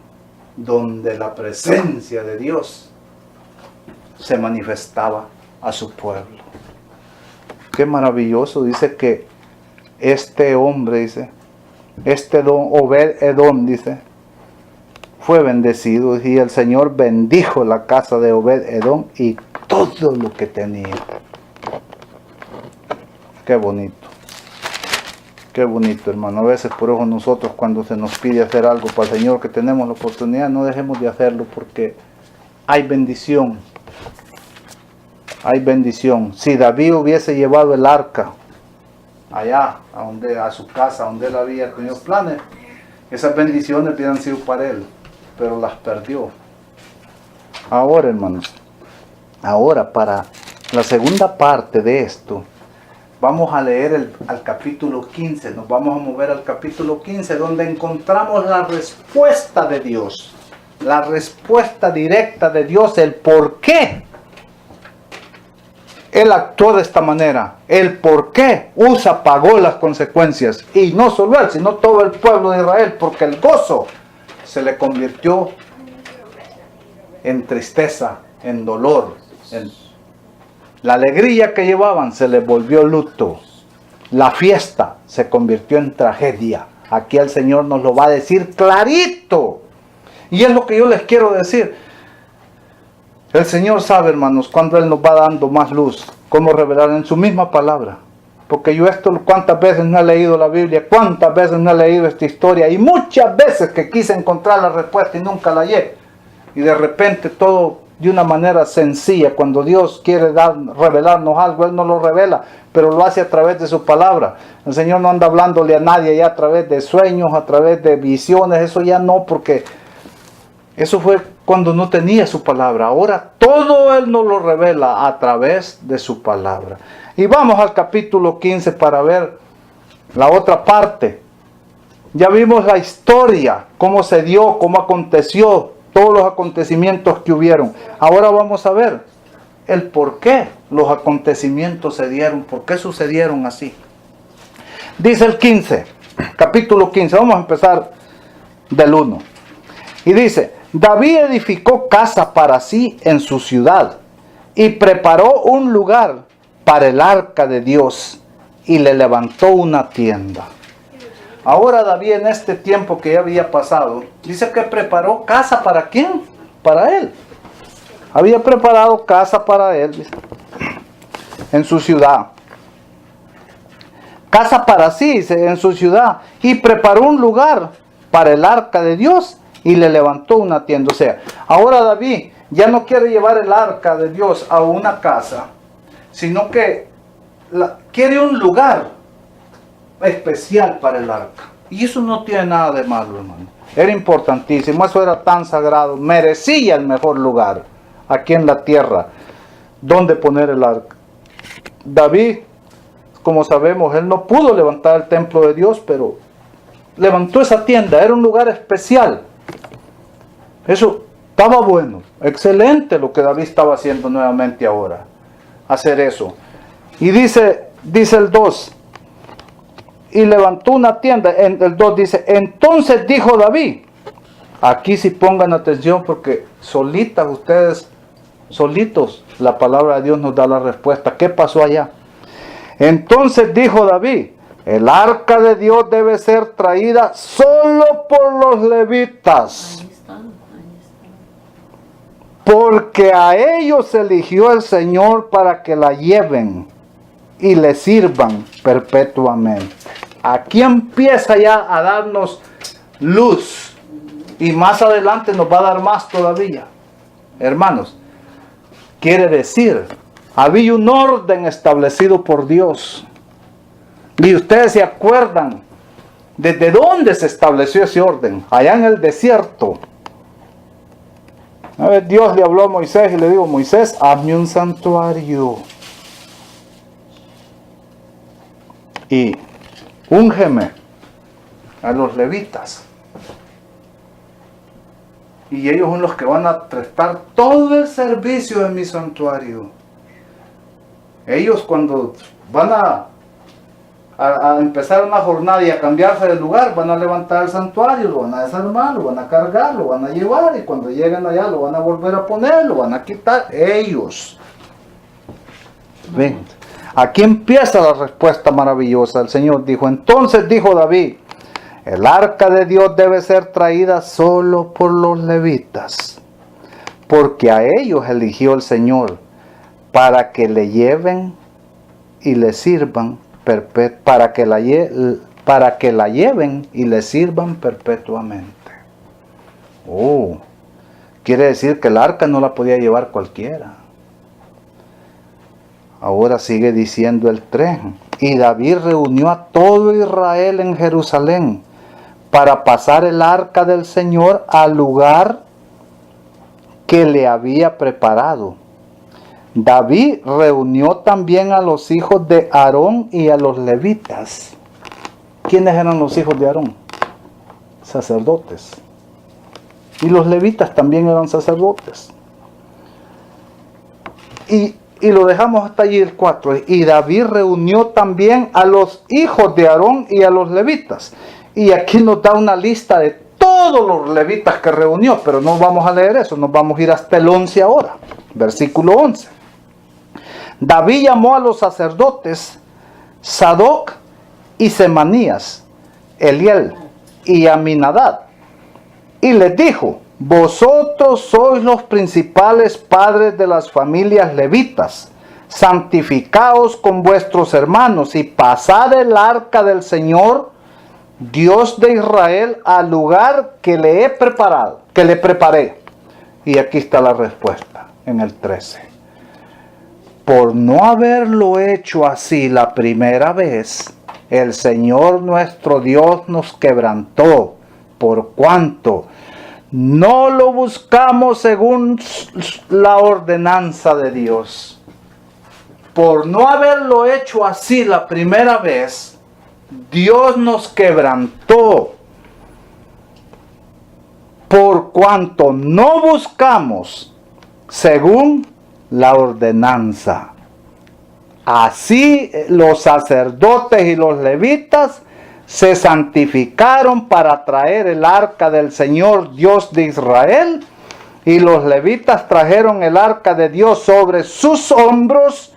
donde la presencia de Dios se manifestaba a su pueblo. Qué maravilloso. Dice que este hombre, dice, Obed Edom, dice, fue bendecido, y el Señor bendijo la casa de Obed Edom y todo lo que tenía. Qué bonito. Qué bonito, hermano. A veces por eso nosotros, cuando se nos pide hacer algo para el Señor, que tenemos la oportunidad, no dejemos de hacerlo, porque hay bendición. Hay bendición. Si David hubiese llevado el arca allá, a su casa, donde él había tenido planes, esas bendiciones hubieran sido para él, pero las perdió. Ahora, hermanos, para la segunda parte de esto, vamos a leer al capítulo 15, nos vamos a mover al capítulo 15, donde encontramos la respuesta de Dios, la respuesta directa de Dios, el por qué Él actuó de esta manera, el por qué Usa pagó las consecuencias, y no solo él, sino todo el pueblo de Israel, porque el gozo se le convirtió en tristeza, en dolor, la alegría que llevaban se les volvió luto, la fiesta se convirtió en tragedia. Aquí el Señor nos lo va a decir clarito, y es lo que yo les quiero decir. El Señor sabe, hermanos, cuando Él nos va dando más luz, cómo revelar en su misma palabra. Porque yo cuántas veces no he leído la Biblia, cuántas veces no he leído esta historia, y muchas veces que quise encontrar la respuesta y nunca la hallé. Y de repente todo de una manera sencilla, cuando Dios quiere revelarnos algo, Él nos lo revela, pero lo hace a través de su palabra. El Señor no anda hablándole a nadie ya a través de sueños, a través de visiones, eso ya no, porque eso fue cuando no tenía su palabra. Ahora todo Él nos lo revela a través de su palabra. Y vamos al capítulo 15 para ver la otra parte. Ya vimos la historia, cómo se dio, cómo aconteció, todos los acontecimientos que hubieron. Ahora vamos a ver el por qué los acontecimientos se dieron, por qué sucedieron así. Dice el 15, capítulo 15, vamos a empezar del 1. Y dice: David edificó casa para sí en su ciudad, y preparó un lugar para el arca de Dios, y le levantó una tienda. Ahora David, en este tiempo que ya había pasado, dice que preparó casa. ¿Para quién? Para él. Había preparado casa para él en su ciudad. Casa para sí en su ciudad, y preparó un lugar para el arca de Dios, y le levantó una tienda. O sea, ahora David ya no quiere llevar el arca de Dios a una casa, sino que quiere un lugar especial para el arca. Y eso no tiene nada de malo, hermano. Era importantísimo, eso era tan sagrado, merecía el mejor lugar aquí en la tierra donde poner el arca. David, como sabemos, él no pudo levantar el templo de Dios, pero levantó esa tienda, era un lugar especial. Eso estaba bueno, excelente lo que David estaba haciendo nuevamente ahora, hacer eso. Y dice el 2, y levantó una tienda, en el 2 dice, entonces dijo David, aquí sí pongan atención porque solitas ustedes, solitos, la palabra de Dios nos da la respuesta. ¿Qué pasó allá? Entonces dijo David, el arca de Dios debe ser traída solo por los levitas. Ahí está, ahí está. Porque a ellos eligió el Señor para que la lleven y le sirvan perpetuamente. Aquí empieza ya a darnos luz. Y más adelante nos va a dar más todavía. Hermanos, quiere decir, había un orden establecido por Dios. Y ustedes se acuerdan desde dónde se estableció ese orden. Allá en el desierto. A ver, Dios le habló a Moisés y le dijo, Moisés, hazme un santuario. Y úngeme a los levitas. Y ellos son los que van a prestar todo el servicio en mi santuario. Ellos cuando van a empezar una jornada y a cambiarse de lugar, van a levantar el santuario, lo van a desarmar, lo van a cargar, lo van a llevar, y cuando lleguen allá lo van a volver a poner, lo van a quitar, ellos. Ven, aquí empieza la respuesta maravillosa. El Señor dijo, entonces dijo David, el arca de Dios debe ser traída solo por los levitas, porque a ellos eligió el Señor para que le lleven y le sirvan para que la lleven y le sirvan perpetuamente. Oh, quiere decir que el arca no la podía llevar cualquiera. Ahora sigue diciendo el 3. Y David reunió a todo Israel en Jerusalén para pasar el arca del Señor al lugar que le había preparado. David reunió también a los hijos de Aarón y a los levitas. ¿Quiénes eran los hijos de Aarón? Sacerdotes. Y los levitas también eran sacerdotes. Y lo dejamos hasta allí el 4. Y David reunió también a los hijos de Aarón y a los levitas. Y aquí nos da una lista de todos los levitas que reunió, pero no vamos a leer eso, nos vamos a ir hasta el 11 ahora, versículo 11. David llamó a los sacerdotes Sadoc y Semanías, Eliel y Aminadab, y les dijo, vosotros sois los principales padres de las familias levitas, santificaos con vuestros hermanos y pasad el arca del Señor, Dios de Israel, al lugar que le he preparado, que le preparé. Y aquí está la respuesta en el 13. Por no haberlo hecho así la primera vez, el Señor nuestro Dios nos quebrantó, por cuanto no lo buscamos según la ordenanza de Dios. Por no haberlo hecho así la primera vez, Dios nos quebrantó, por cuanto no buscamos según la ordenanza. Así los sacerdotes y los levitas se santificaron para traer el arca del Señor Dios de Israel, y los levitas trajeron el arca de Dios sobre sus hombros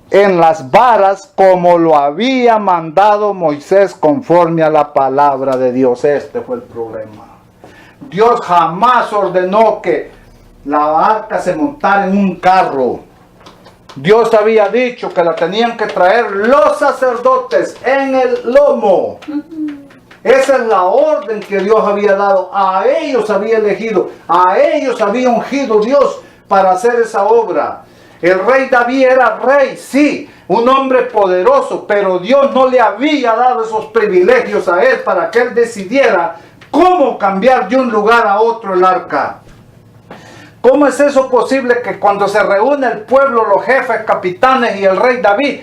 en las varas, como lo había mandado Moisés conforme a la palabra de Dios. Este fue el problema. Dios jamás ordenó que la arca se montara en un carro. Dios había dicho que la tenían que traer los sacerdotes en el lomo. Esa es la orden que Dios había dado. A ellos había elegido, a ellos había ungido Dios para hacer esa obra. El rey David era rey, sí, un hombre poderoso, pero Dios no le había dado esos privilegios a él para que él decidiera cómo cambiar de un lugar a otro el arca. ¿Cómo es eso posible que cuando se reúne el pueblo, los jefes, capitanes y el rey David,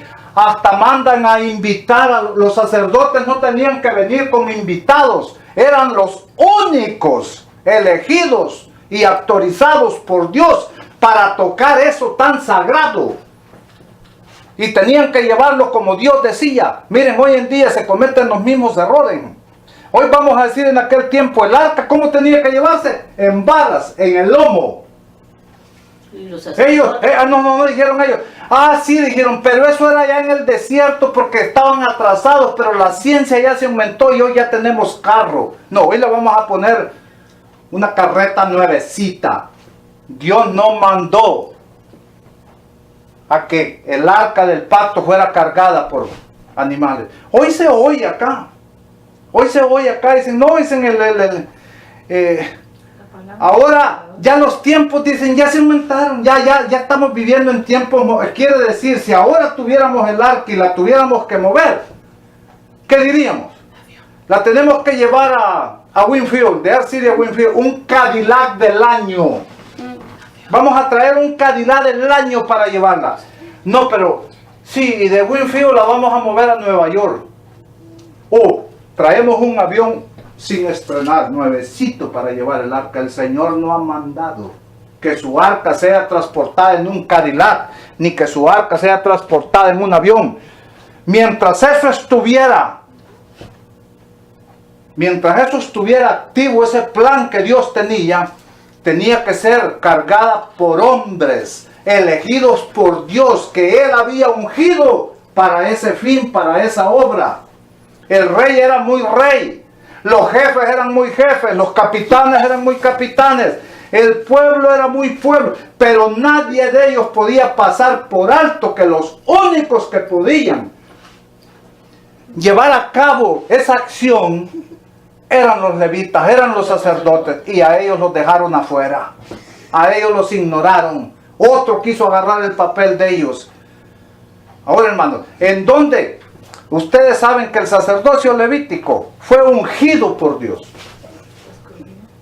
hasta mandan a invitar a los sacerdotes, no tenían que venir con invitados, eran los únicos elegidos y autorizados por Dios para tocar eso tan sagrado. Y tenían que llevarlo como Dios decía. Miren, hoy en día se cometen los mismos errores. Hoy vamos a decir, en aquel tiempo el arca, ¿cómo tenía que llevarse? En varas, en el lomo. Ellos, no dijeron ellos. Sí dijeron, pero eso era ya en el desierto porque estaban atrasados, pero la ciencia ya se aumentó y hoy ya tenemos carro. No, hoy le vamos a poner una carreta nuevecita. Dios no mandó a que el arca del pacto fuera cargada por animales. Hoy se oye acá. Dicen, no, dicen ahora ya los tiempos, dicen, ya se aumentaron, ya estamos viviendo en tiempos, quiere decir, si ahora tuviéramos el arca y la tuviéramos que mover, ¿qué diríamos? La tenemos que llevar a Winfield, de City a Winfield, un Cadillac del año. Vamos a traer un Cadillac del año para llevarla. No, pero sí, de Winfield la vamos a mover a Nueva York. Traemos un avión sin estrenar, nuevecito, para llevar el arca. El Señor no ha mandado que su arca sea transportada en un Cadillac, ni que su arca sea transportada en un avión. Mientras eso estuviera activo, ese plan que Dios tenía que ser cargada por hombres elegidos por Dios, que Él había ungido para ese fin, para esa obra. El rey era muy rey, los jefes eran muy jefes, los capitanes eran muy capitanes, el pueblo era muy pueblo, pero nadie de ellos podía pasar por alto que los únicos que podían llevar a cabo esa acción eran los levitas, eran los sacerdotes, y a ellos los dejaron afuera, a ellos los ignoraron. Otro quiso agarrar el papel de ellos. Ahora, hermanos, ¿en dónde? Ustedes saben que el sacerdocio levítico fue ungido por Dios.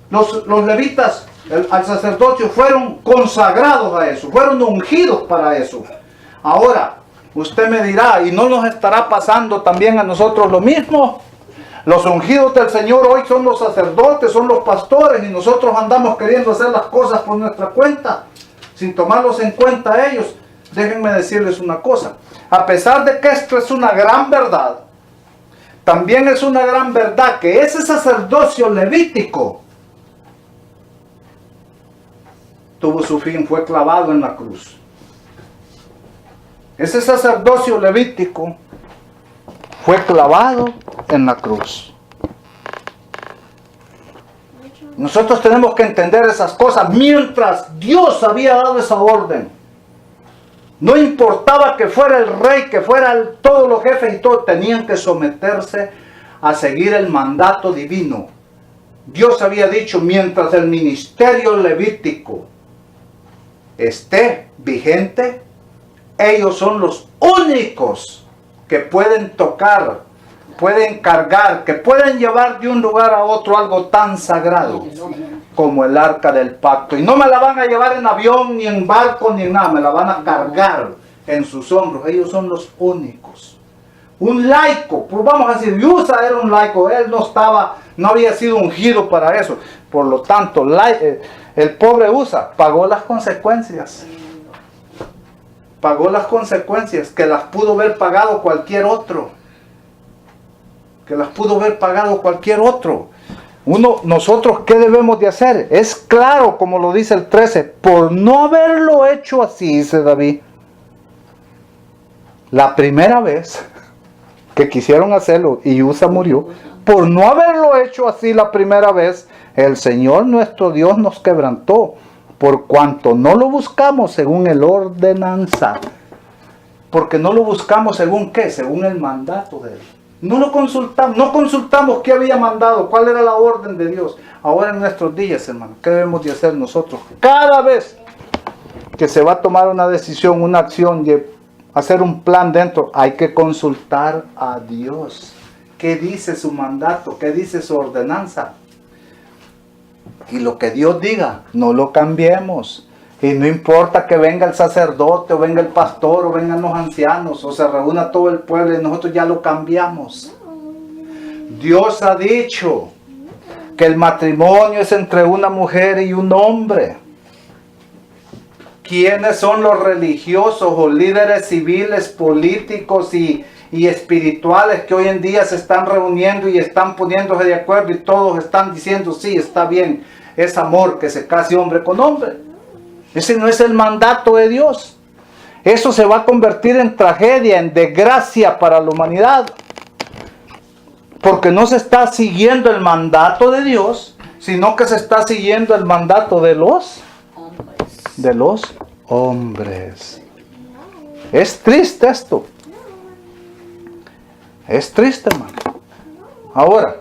Los levitas al sacerdocio fueron consagrados a eso, fueron ungidos para eso. Ahora, usted me dirá, ¿y no nos estará pasando también a nosotros lo mismo? Los ungidos del Señor hoy son los sacerdotes, son los pastores, y nosotros andamos queriendo hacer las cosas por nuestra cuenta, sin tomarlos en cuenta a ellos. Déjenme decirles una cosa. A pesar de que esto es una gran verdad, también es una gran verdad que ese sacerdocio levítico tuvo su fin, fue clavado en la cruz. Ese sacerdocio levítico fue clavado en la cruz. Nosotros tenemos que entender esas cosas. Mientras Dios había dado esa orden, no importaba que fuera el rey, que fueran todos los jefes y todos, tenían que someterse a seguir el mandato divino. Dios había dicho, mientras el ministerio levítico esté vigente, ellos son los únicos que pueden tocar, pueden cargar, que pueden llevar de un lugar a otro algo tan sagrado como el arca del pacto. Y no me la van a llevar en avión, ni en barco, ni en nada, me la van a cargar en sus hombros. Ellos son los únicos. Un laico, pues vamos a decir, Usa era un laico, él no había sido ungido para eso. Por lo tanto, el pobre Usa pagó las consecuencias. Pagó las consecuencias que las pudo haber pagado cualquier otro. Nosotros, ¿qué debemos de hacer? Es claro, como lo dice el 13, por no haberlo hecho así, dice David. La primera vez que quisieron hacerlo y Usa murió, por no haberlo hecho así la primera vez, el Señor nuestro Dios nos quebrantó, por cuanto no lo buscamos según el ordenanza. Porque no lo buscamos según ¿qué? Según el mandato de Él. No lo consultamos, no consultamos qué había mandado, cuál era la orden de Dios. Ahora en nuestros días, hermano, ¿qué debemos de hacer nosotros? Cada vez que se va a tomar una decisión, una acción, de hacer un plan dentro, hay que consultar a Dios. ¿Qué dice su mandato? ¿Qué dice su ordenanza? Y lo que Dios diga, no lo cambiemos. Y no importa que venga el sacerdote, o venga el pastor, o vengan los ancianos, o se reúna todo el pueblo, y nosotros ya lo cambiamos. Dios ha dicho que el matrimonio es entre una mujer y un hombre. ¿Quiénes son los religiosos o líderes civiles, políticos y espirituales que hoy en día se están reuniendo y están poniéndose de acuerdo y todos están diciendo, sí, está bien, es amor que se case hombre con hombre? Ese no es el mandato de Dios. Eso se va a convertir en tragedia, en desgracia para la humanidad. Porque no se está siguiendo el mandato de Dios, sino que se está siguiendo el mandato de los hombres. Es triste esto. Es triste, hermano. Ahora,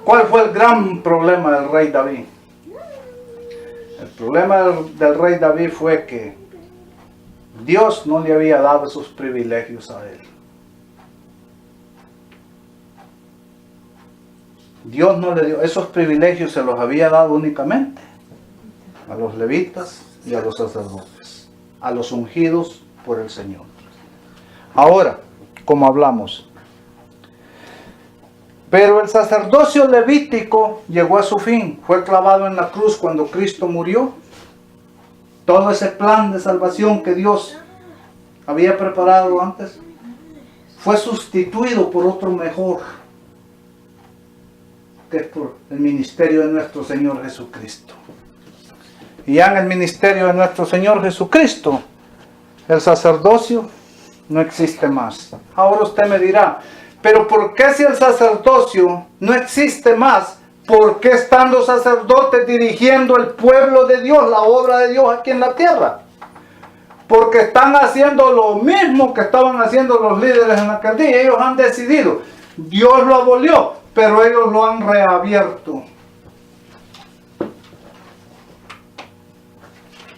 ¿cuál fue el gran problema del rey David? El problema del rey David fue que Dios no le había dado esos privilegios a él. Dios no le dio esos privilegios, se los había dado únicamente a los levitas y a los sacerdotes, a los ungidos por el Señor. Ahora, como hablamos, pero el sacerdocio levítico llegó a su fin, fue clavado en la cruz cuando Cristo murió. Todo ese plan de salvación que Dios había preparado antes fue sustituido por otro mejor, que es por el ministerio de nuestro Señor Jesucristo. Y ya en el ministerio de nuestro Señor Jesucristo, el sacerdocio no existe más. Ahora usted me dirá, pero ¿por qué si el sacerdocio no existe más? ¿Por qué están los sacerdotes dirigiendo el pueblo de Dios, la obra de Dios aquí en la tierra? Porque están haciendo lo mismo que estaban haciendo los líderes en aquel día. Ellos han decidido, Dios lo abolió, pero ellos lo han reabierto.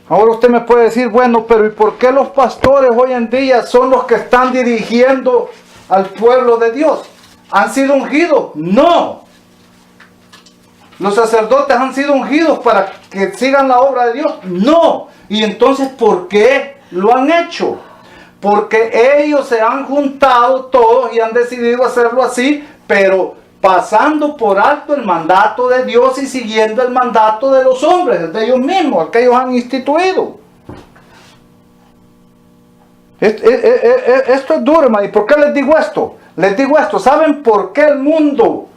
Ahora usted me puede decir, bueno, pero ¿y por qué los pastores hoy en día son los que están dirigiendo al pueblo de Dios? ¿Han sido ungidos? No. ¿Los sacerdotes han sido ungidos para que sigan la obra de Dios? No. ¿Y entonces por qué lo han hecho? Porque ellos se han juntado todos y han decidido hacerlo así, pero pasando por alto el mandato de Dios y siguiendo el mandato de los hombres, de ellos mismos, el que ellos han instituido. Esto es duro, hermano. ¿Y por qué les digo esto? Les digo esto, ¿saben por qué el mundo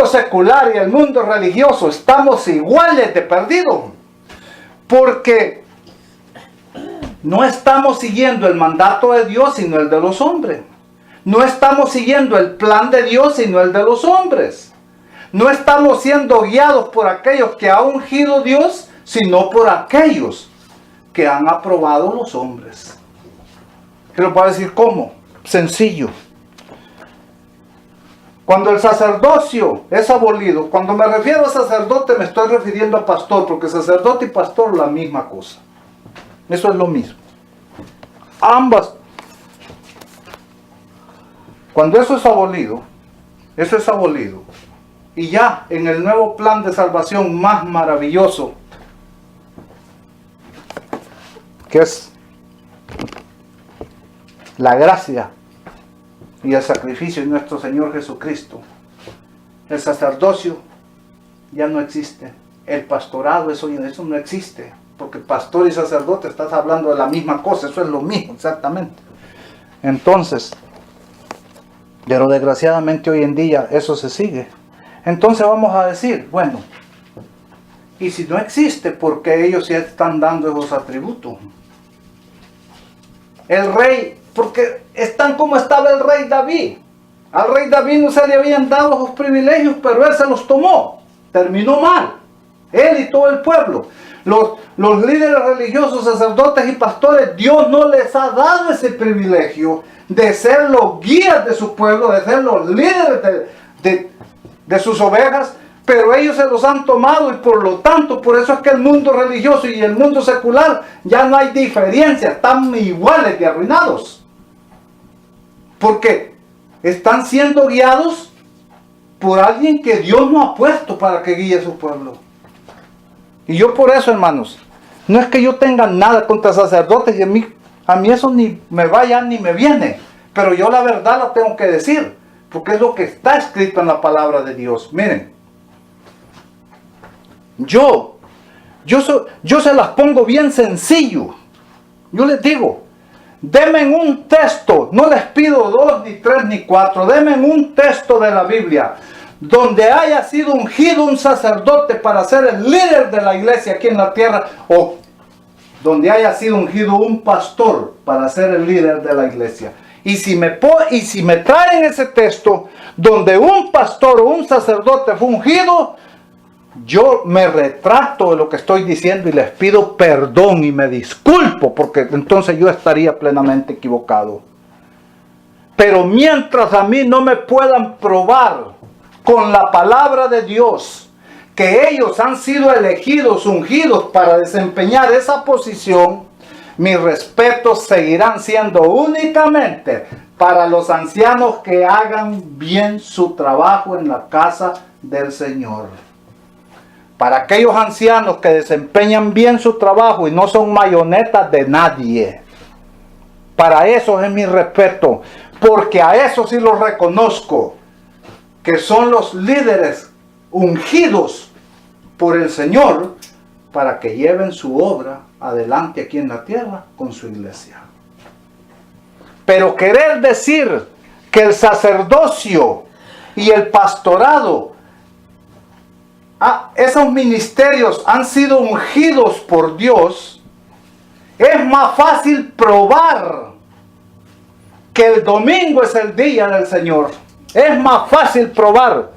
secular y el mundo religioso estamos iguales de perdidos? Porque no estamos siguiendo el mandato de Dios, sino el de los hombres. No estamos siguiendo el plan de Dios, sino el de los hombres. No estamos siendo guiados por aquellos que ha ungido Dios, sino por aquellos que han aprobado los hombres. ¿Qué les voy a decir cómo? Sencillo. Cuando el sacerdocio es abolido, cuando me refiero a sacerdote me estoy refiriendo a pastor, porque sacerdote y pastor la misma cosa. Eso es lo mismo. Ambas. Cuando eso es abolido, y ya en el nuevo plan de salvación más maravilloso, que es la gracia y el sacrificio de nuestro Señor Jesucristo, el sacerdocio ya no existe, el pastorado, eso no existe, porque pastor y sacerdote estás hablando de la misma cosa, eso es lo mismo exactamente. Entonces, pero desgraciadamente hoy en día eso se sigue. Entonces vamos a decir, bueno, y si no existe, ¿por qué ellos ya están dando esos atributos? El rey, porque están como estaba el rey David. Al rey David no se le habían dado esos privilegios, pero él se los tomó. Terminó mal. Él y todo el pueblo. Los líderes religiosos, sacerdotes y pastores, Dios no les ha dado ese privilegio de ser los guías de su pueblo, de ser los líderes de sus ovejas, pero ellos se los han tomado y por lo tanto, por eso es que el mundo religioso y el mundo secular ya no hay diferencia, están iguales de arruinados. Porque están siendo guiados por alguien que Dios no ha puesto para que guíe a su pueblo. Y yo por eso, hermanos, no es que yo tenga nada contra sacerdotes, y a mí eso ni me vaya ni me viene. Pero yo la verdad la tengo que decir, porque es lo que está escrito en la palabra de Dios. Miren, yo se las pongo bien sencillo. Yo les digo, denme un texto, no les pido 2, ni 3, ni 4, denme un texto de la Biblia donde haya sido ungido un sacerdote para ser el líder de la iglesia aquí en la tierra, o donde haya sido ungido un pastor para ser el líder de la iglesia. Y si me traen ese texto donde un pastor o un sacerdote fue ungido, yo me retracto de lo que estoy diciendo y les pido perdón y me disculpo, porque entonces yo estaría plenamente equivocado. Pero mientras a mí no me puedan probar con la palabra de Dios que ellos han sido elegidos, ungidos para desempeñar esa posición, mis respetos seguirán siendo únicamente para los ancianos que hagan bien su trabajo en la casa del Señor. Para aquellos ancianos que desempeñan bien su trabajo y no son mayonetas de nadie. Para eso es mi respeto, porque a eso sí los reconozco, que son los líderes ungidos por el Señor para que lleven su obra adelante aquí en la tierra con su iglesia. Pero querer decir que el sacerdocio y el pastorado, esos ministerios han sido ungidos por Dios, es más fácil probar que el domingo es el día del Señor. Es más fácil probar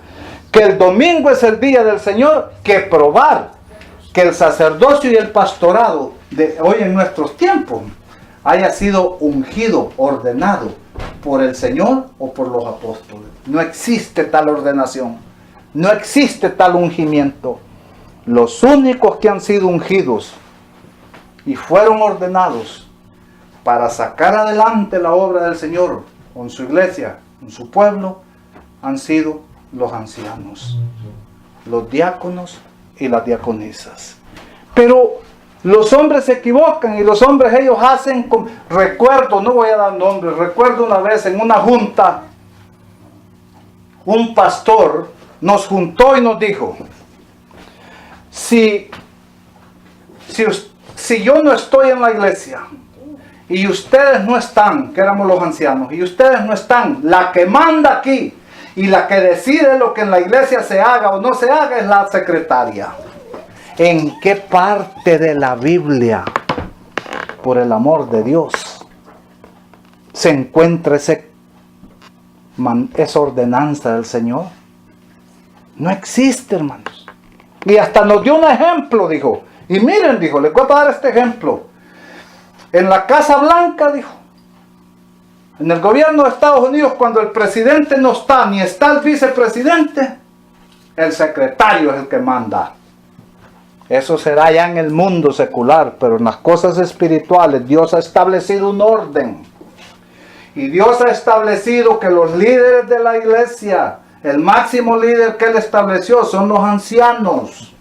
que el domingo es el día del Señor que probar que el sacerdocio y el pastorado de hoy en nuestros tiempos haya sido ungido, ordenado por el Señor o por los apóstoles. No existe tal ordenación, no existe tal ungimiento. Los únicos que han sido ungidos y fueron ordenados para sacar adelante la obra del Señor con su iglesia, con su pueblo, han sido los ancianos, los diáconos y las diaconisas. Pero los hombres se equivocan y los hombres ellos hacen, recuerdo, no voy a dar nombres, recuerdo una vez en una junta, un pastor nos juntó y nos dijo, si yo no estoy en la iglesia y ustedes no están, que éramos los ancianos, y ustedes no están, la que manda aquí y la que decide lo que en la iglesia se haga o no se haga es la secretaria. ¿En qué parte de la Biblia, por el amor de Dios, se encuentra esa ordenanza del Señor? No existe, hermanos. Y hasta nos dio un ejemplo, dijo. Y miren, dijo, les voy a dar este ejemplo. En la Casa Blanca, dijo, en el gobierno de Estados Unidos, cuando el presidente no está, ni está el vicepresidente, el secretario es el que manda. Eso será ya en el mundo secular, pero en las cosas espirituales Dios ha establecido un orden. Y Dios ha establecido que los líderes de la iglesia, el máximo líder que Él estableció son los ancianos.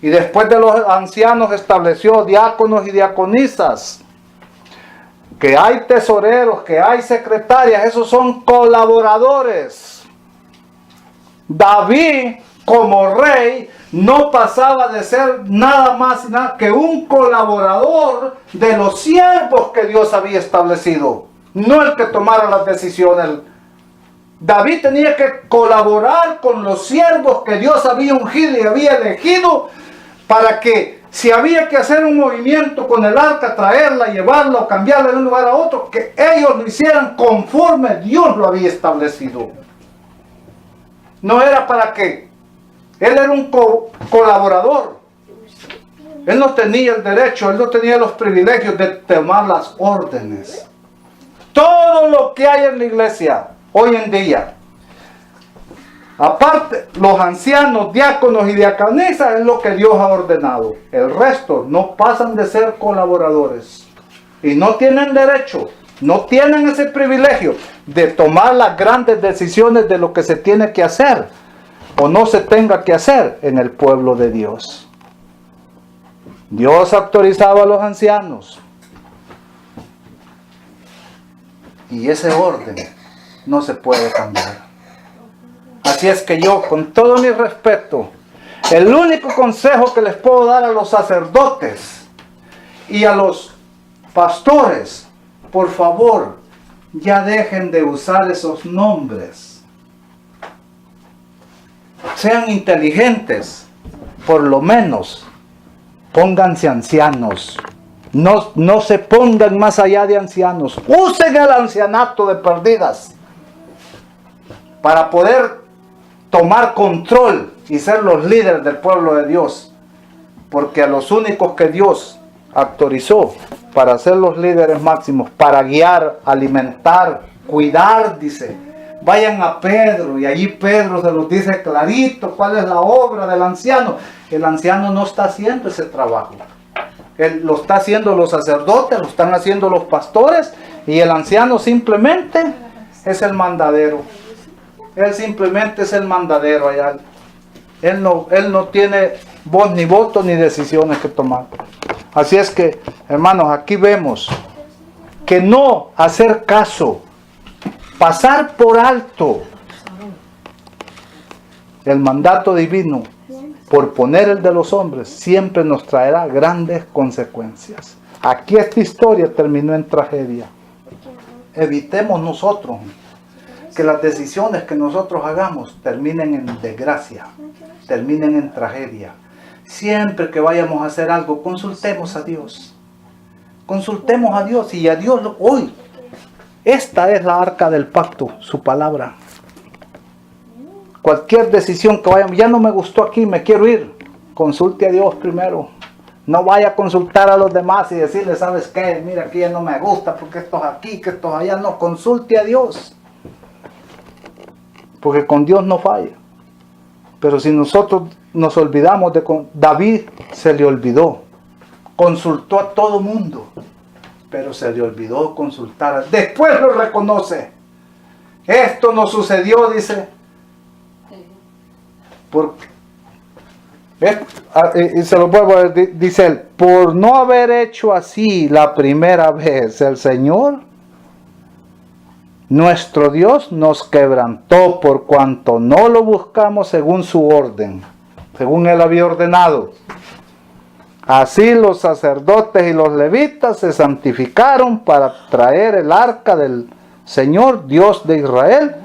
Y después de los ancianos estableció diáconos y diaconisas. Que hay tesoreros, que hay secretarias, esos son colaboradores. David, como rey, no pasaba de ser nada más y nada que un colaborador de los siervos que Dios había establecido, no el que tomara las decisiones. David tenía que colaborar con los siervos que Dios había ungido y había elegido para que si había que hacer un movimiento con el arca, traerla, llevarla o cambiarla de un lugar a otro, que ellos lo hicieran conforme Dios lo había establecido. No era para que él era un colaborador. Él no tenía el derecho, él no tenía los privilegios de tomar las órdenes. Todo lo que hay en la iglesia hoy en día, aparte los ancianos, diáconos y diaconisas, es lo que Dios ha ordenado. El resto no pasan de ser colaboradores y no tienen derecho, no tienen ese privilegio de tomar las grandes decisiones de lo que se tiene que hacer o no se tenga que hacer en el pueblo de Dios. Dios autorizaba a los ancianos. Y ese orden no se puede cambiar. Así es que yo, con todo mi respeto, el único consejo que les puedo dar a los sacerdotes y a los pastores, por favor, ya dejen de usar esos nombres. Sean inteligentes, por lo menos, pónganse ancianos. No se pongan más allá de ancianos. Usen el ancianato de perdidas para poder tomar control y ser los líderes del pueblo de Dios. Porque a los únicos que Dios autorizó para ser los líderes máximos, para guiar, alimentar, cuidar, dice, vayan a Pedro, y allí Pedro se los dice clarito cuál es la obra del anciano. El anciano no está haciendo ese trabajo. Lo está haciendo los sacerdotes, lo están haciendo los pastores, y el anciano simplemente es el mandadero. Él simplemente es el mandadero allá. Él no tiene voz ni voto ni decisiones que tomar. Así es que, hermanos, aquí vemos que no hacer caso, pasar por alto el mandato divino por poner el de los hombres, siempre nos traerá grandes consecuencias. Aquí esta historia terminó en tragedia. Evitemos nosotros que las decisiones que nosotros hagamos terminen en desgracia, terminen en tragedia. Siempre que vayamos a hacer algo, consultemos a Dios. Consultemos a Dios, y a Dios hoy. Esta es la arca del pacto, su palabra. Cualquier decisión que vayamos, ya no me gustó aquí, me quiero ir. Consulte a Dios primero. No vaya a consultar a los demás y decirle, ¿sabes qué? Mira, aquí ya no me gusta porque esto es aquí, que esto es allá. No, consulte a Dios. Porque con Dios no falla. Pero si nosotros nos olvidamos David se le olvidó. Consultó a todo mundo, pero se le olvidó consultar. Después lo reconoce. Esto no sucedió, dice. Y se lo vuelvo a decir, dice él, por no haber hecho así la primera vez, el Señor, nuestro Dios, nos quebrantó por cuanto no lo buscamos según su orden, según él había ordenado. Así los sacerdotes y los levitas se santificaron para traer el arca del Señor, Dios de Israel,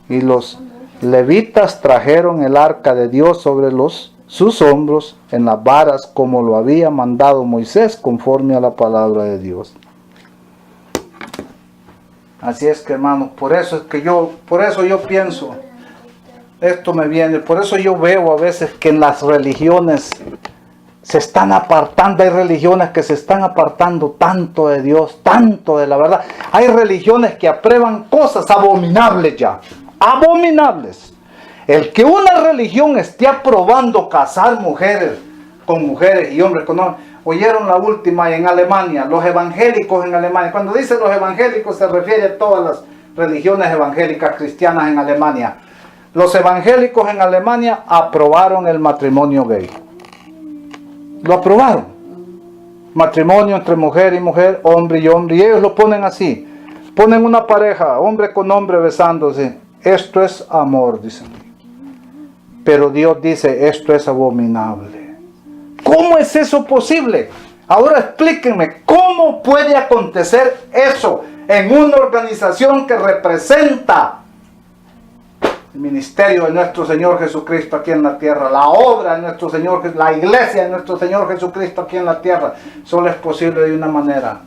y los levitas trajeron el arca de Dios sobre sus hombros en las varas, como lo había mandado Moisés, conforme a la palabra de Dios. Así es que, hermanos, por eso yo pienso, esto me viene, por eso yo veo a veces que en las religiones se están apartando, hay religiones que se están apartando tanto de Dios, tanto de la verdad. Hay religiones que aprueban cosas abominables ya, abominables. El que una religión esté aprobando casar mujeres con mujeres y hombres con hombres. Oyeron la última en Alemania, los evangélicos en Alemania. Cuando dice los evangélicos se refiere a todas las religiones evangélicas cristianas en Alemania. Los evangélicos en Alemania aprobaron el matrimonio gay. Lo aprobaron. Matrimonio entre mujer y mujer, hombre y hombre. Y ellos lo ponen así. Ponen una pareja, hombre con hombre besándose. Esto es amor, dicen. Pero Dios dice, esto es abominable. ¿Cómo es eso posible? Ahora explíquenme, ¿cómo puede acontecer eso en una organización que representa el ministerio de nuestro Señor Jesucristo aquí en la tierra, la obra de nuestro Señor, la iglesia de nuestro Señor Jesucristo aquí en la tierra? Solo es posible de una manera.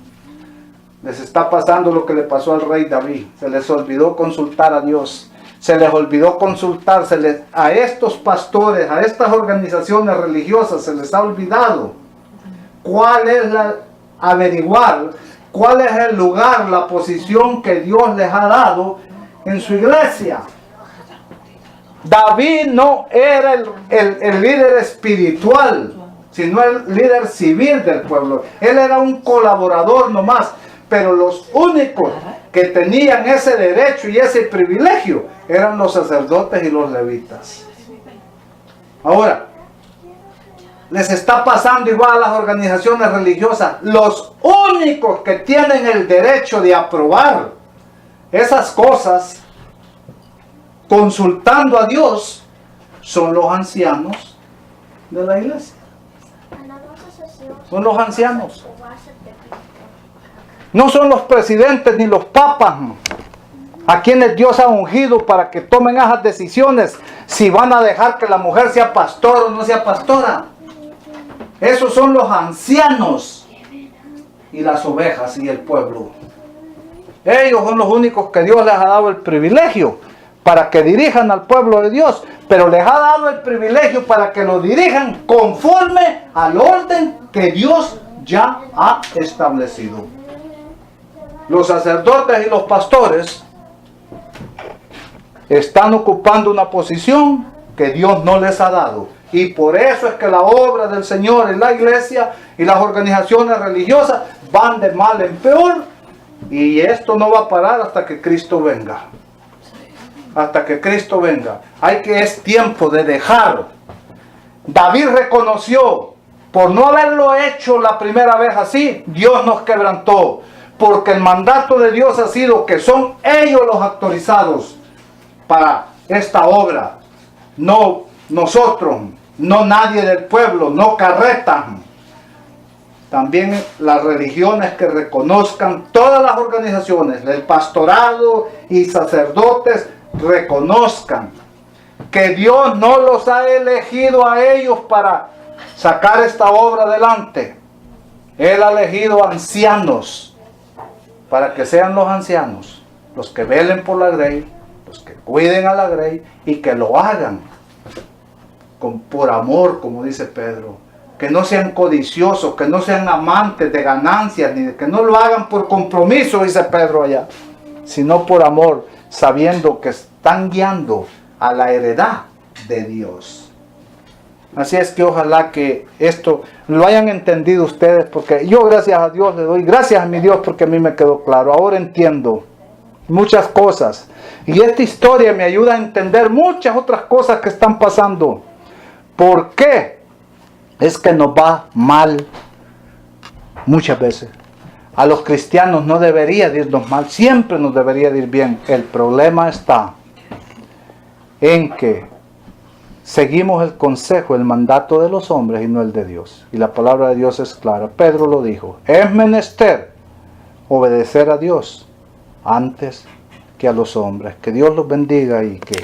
Les está pasando lo que le pasó al rey David. Se les olvidó consultar a Dios. Se les olvidó consultar, a estos pastores, a estas organizaciones religiosas se les ha olvidado averiguar cuál es el lugar, la posición que Dios les ha dado en su iglesia. David no era el líder espiritual, sino el líder civil del pueblo. Él era un colaborador nomás, pero los únicos que tenían ese derecho y ese privilegio eran los sacerdotes y los levitas. Ahora, les está pasando igual a las organizaciones religiosas. Los únicos que tienen el derecho de aprobar esas cosas, consultando a Dios, son los ancianos de la iglesia. Son los ancianos. No son los presidentes ni los papas, a quienes Dios ha ungido para que tomen esas decisiones, si van a dejar que la mujer sea pastor o no sea pastora. Esos son los ancianos y las ovejas y el pueblo. Ellos son los únicos que Dios les ha dado el privilegio para que dirijan al pueblo de Dios, pero les ha dado el privilegio para que lo dirijan conforme al orden que Dios ya ha establecido. Los sacerdotes y los pastores están ocupando una posición que Dios no les ha dado. Y por eso es que la obra del Señor en la iglesia y las organizaciones religiosas van de mal en peor. Y esto no va a parar hasta que Cristo venga. Hasta que Cristo venga. Es tiempo de dejar. David reconoció, por no haberlo hecho la primera vez así, Dios nos quebrantó. Porque el mandato de Dios ha sido que son ellos los autorizados para esta obra. No nosotros, no nadie del pueblo, no carretas. También las religiones que reconozcan, todas las organizaciones, el pastorado y sacerdotes, reconozcan que Dios no los ha elegido a ellos para sacar esta obra adelante. Él ha elegido ancianos para que sean los ancianos los que velen por la grey, los que cuiden a la grey y que lo hagan por amor, como dice Pedro. Que no sean codiciosos, que no sean amantes de ganancias, ni que no lo hagan por compromiso, dice Pedro allá, sino por amor, sabiendo que están guiando a la heredad de Dios. Así es que ojalá que esto lo hayan entendido ustedes, porque yo gracias a Dios le doy gracias a mi Dios porque a mí me quedó claro. Ahora entiendo muchas cosas y esta historia me ayuda a entender muchas otras cosas que están pasando. ¿Por qué es que nos va mal muchas veces? A los cristianos no debería de irnos mal, siempre nos debería de ir bien. El problema está en que seguimos el consejo, el mandato de los hombres y no el de Dios. Y la palabra de Dios es clara. Pedro lo dijo. Es menester obedecer a Dios antes que a los hombres. Que Dios los bendiga y que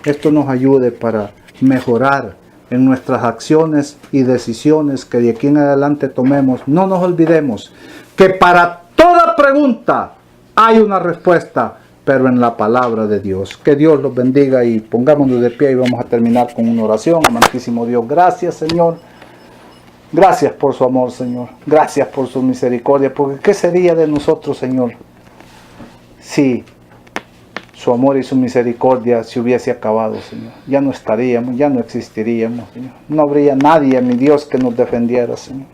esto nos ayude para mejorar en nuestras acciones y decisiones que de aquí en adelante tomemos. No nos olvidemos que para toda pregunta hay una respuesta, pero en la palabra de Dios. Que Dios los bendiga y pongámonos de pie y vamos a terminar con una oración. Amantísimo Dios, gracias Señor. Gracias por su amor, Señor. Gracias por su misericordia. Porque ¿qué sería de nosotros, Señor, si su amor y su misericordia se hubiese acabado, Señor? Ya no estaríamos, ya no existiríamos, Señor. No habría nadie, mi Dios, que nos defendiera, Señor.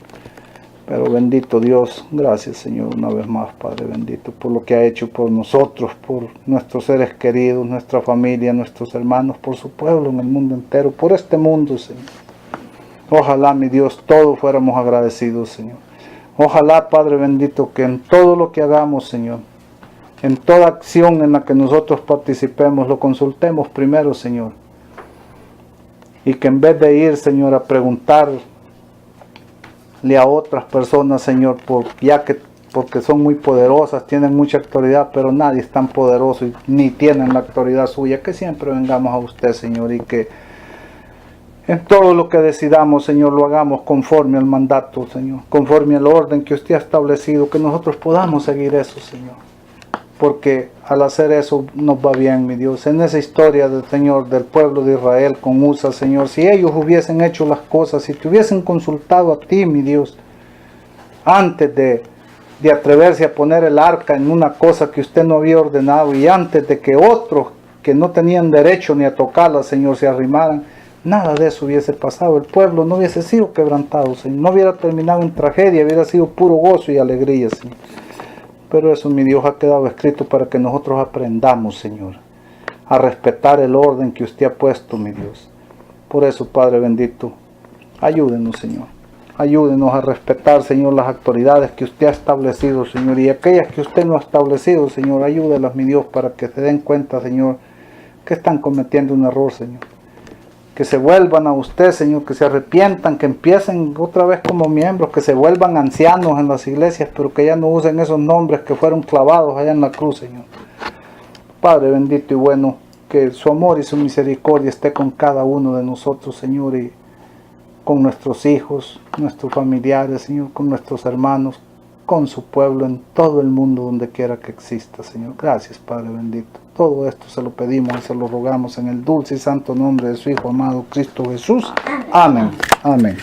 Pero bendito Dios, gracias Señor una vez más, Padre bendito, por lo que ha hecho por nosotros, por nuestros seres queridos, nuestra familia, nuestros hermanos, por su pueblo en el mundo entero, por este mundo, Señor. Ojalá, mi Dios, todos fuéramos agradecidos, Señor. Ojalá, Padre bendito, que en todo lo que hagamos, Señor, en toda acción en la que nosotros participemos, lo consultemos primero, Señor. Y que en vez de ir, Señor, a preguntarle a otras personas, Señor, porque son muy poderosas, tienen mucha autoridad, pero nadie es tan poderoso y ni tienen la autoridad suya, que siempre vengamos a usted, Señor, y que en todo lo que decidamos, Señor, lo hagamos conforme al mandato, Señor, conforme al orden que usted ha establecido, que nosotros podamos seguir eso, Señor, porque al hacer eso nos va bien, mi Dios. En esa historia del Señor, del pueblo de Israel con Usa, Señor, si ellos hubiesen hecho las cosas, si te hubiesen consultado a ti, mi Dios, antes de atreverse a poner el arca en una cosa que usted no había ordenado, y antes de que otros que no tenían derecho ni a tocarla, Señor, se arrimaran, nada de eso hubiese pasado. El pueblo no hubiese sido quebrantado, Señor, no hubiera terminado en tragedia, hubiera sido puro gozo y alegría, Señor. Pero eso, mi Dios, ha quedado escrito para que nosotros aprendamos, Señor, a respetar el orden que usted ha puesto, mi Dios. Por eso, Padre bendito, Ayúdenos, Señor. Ayúdenos a respetar, Señor, las autoridades que usted ha establecido, Señor, y aquellas que usted no ha establecido, Señor, ayúdelas, mi Dios, para que se den cuenta, Señor, que están cometiendo un error, Señor. Que se vuelvan a usted, Señor, que se arrepientan, que empiecen otra vez como miembros, que se vuelvan ancianos en las iglesias, pero que ya no usen esos nombres que fueron clavados allá en la cruz, Señor. Padre bendito y bueno, que su amor y su misericordia esté con cada uno de nosotros, Señor, y con nuestros hijos, nuestros familiares, Señor, con nuestros hermanos, con su pueblo en todo el mundo donde quiera que exista, Señor. Gracias, Padre bendito. Todo esto se lo pedimos y se lo rogamos en el dulce y santo nombre de su Hijo amado Cristo Jesús. Amén. Amén.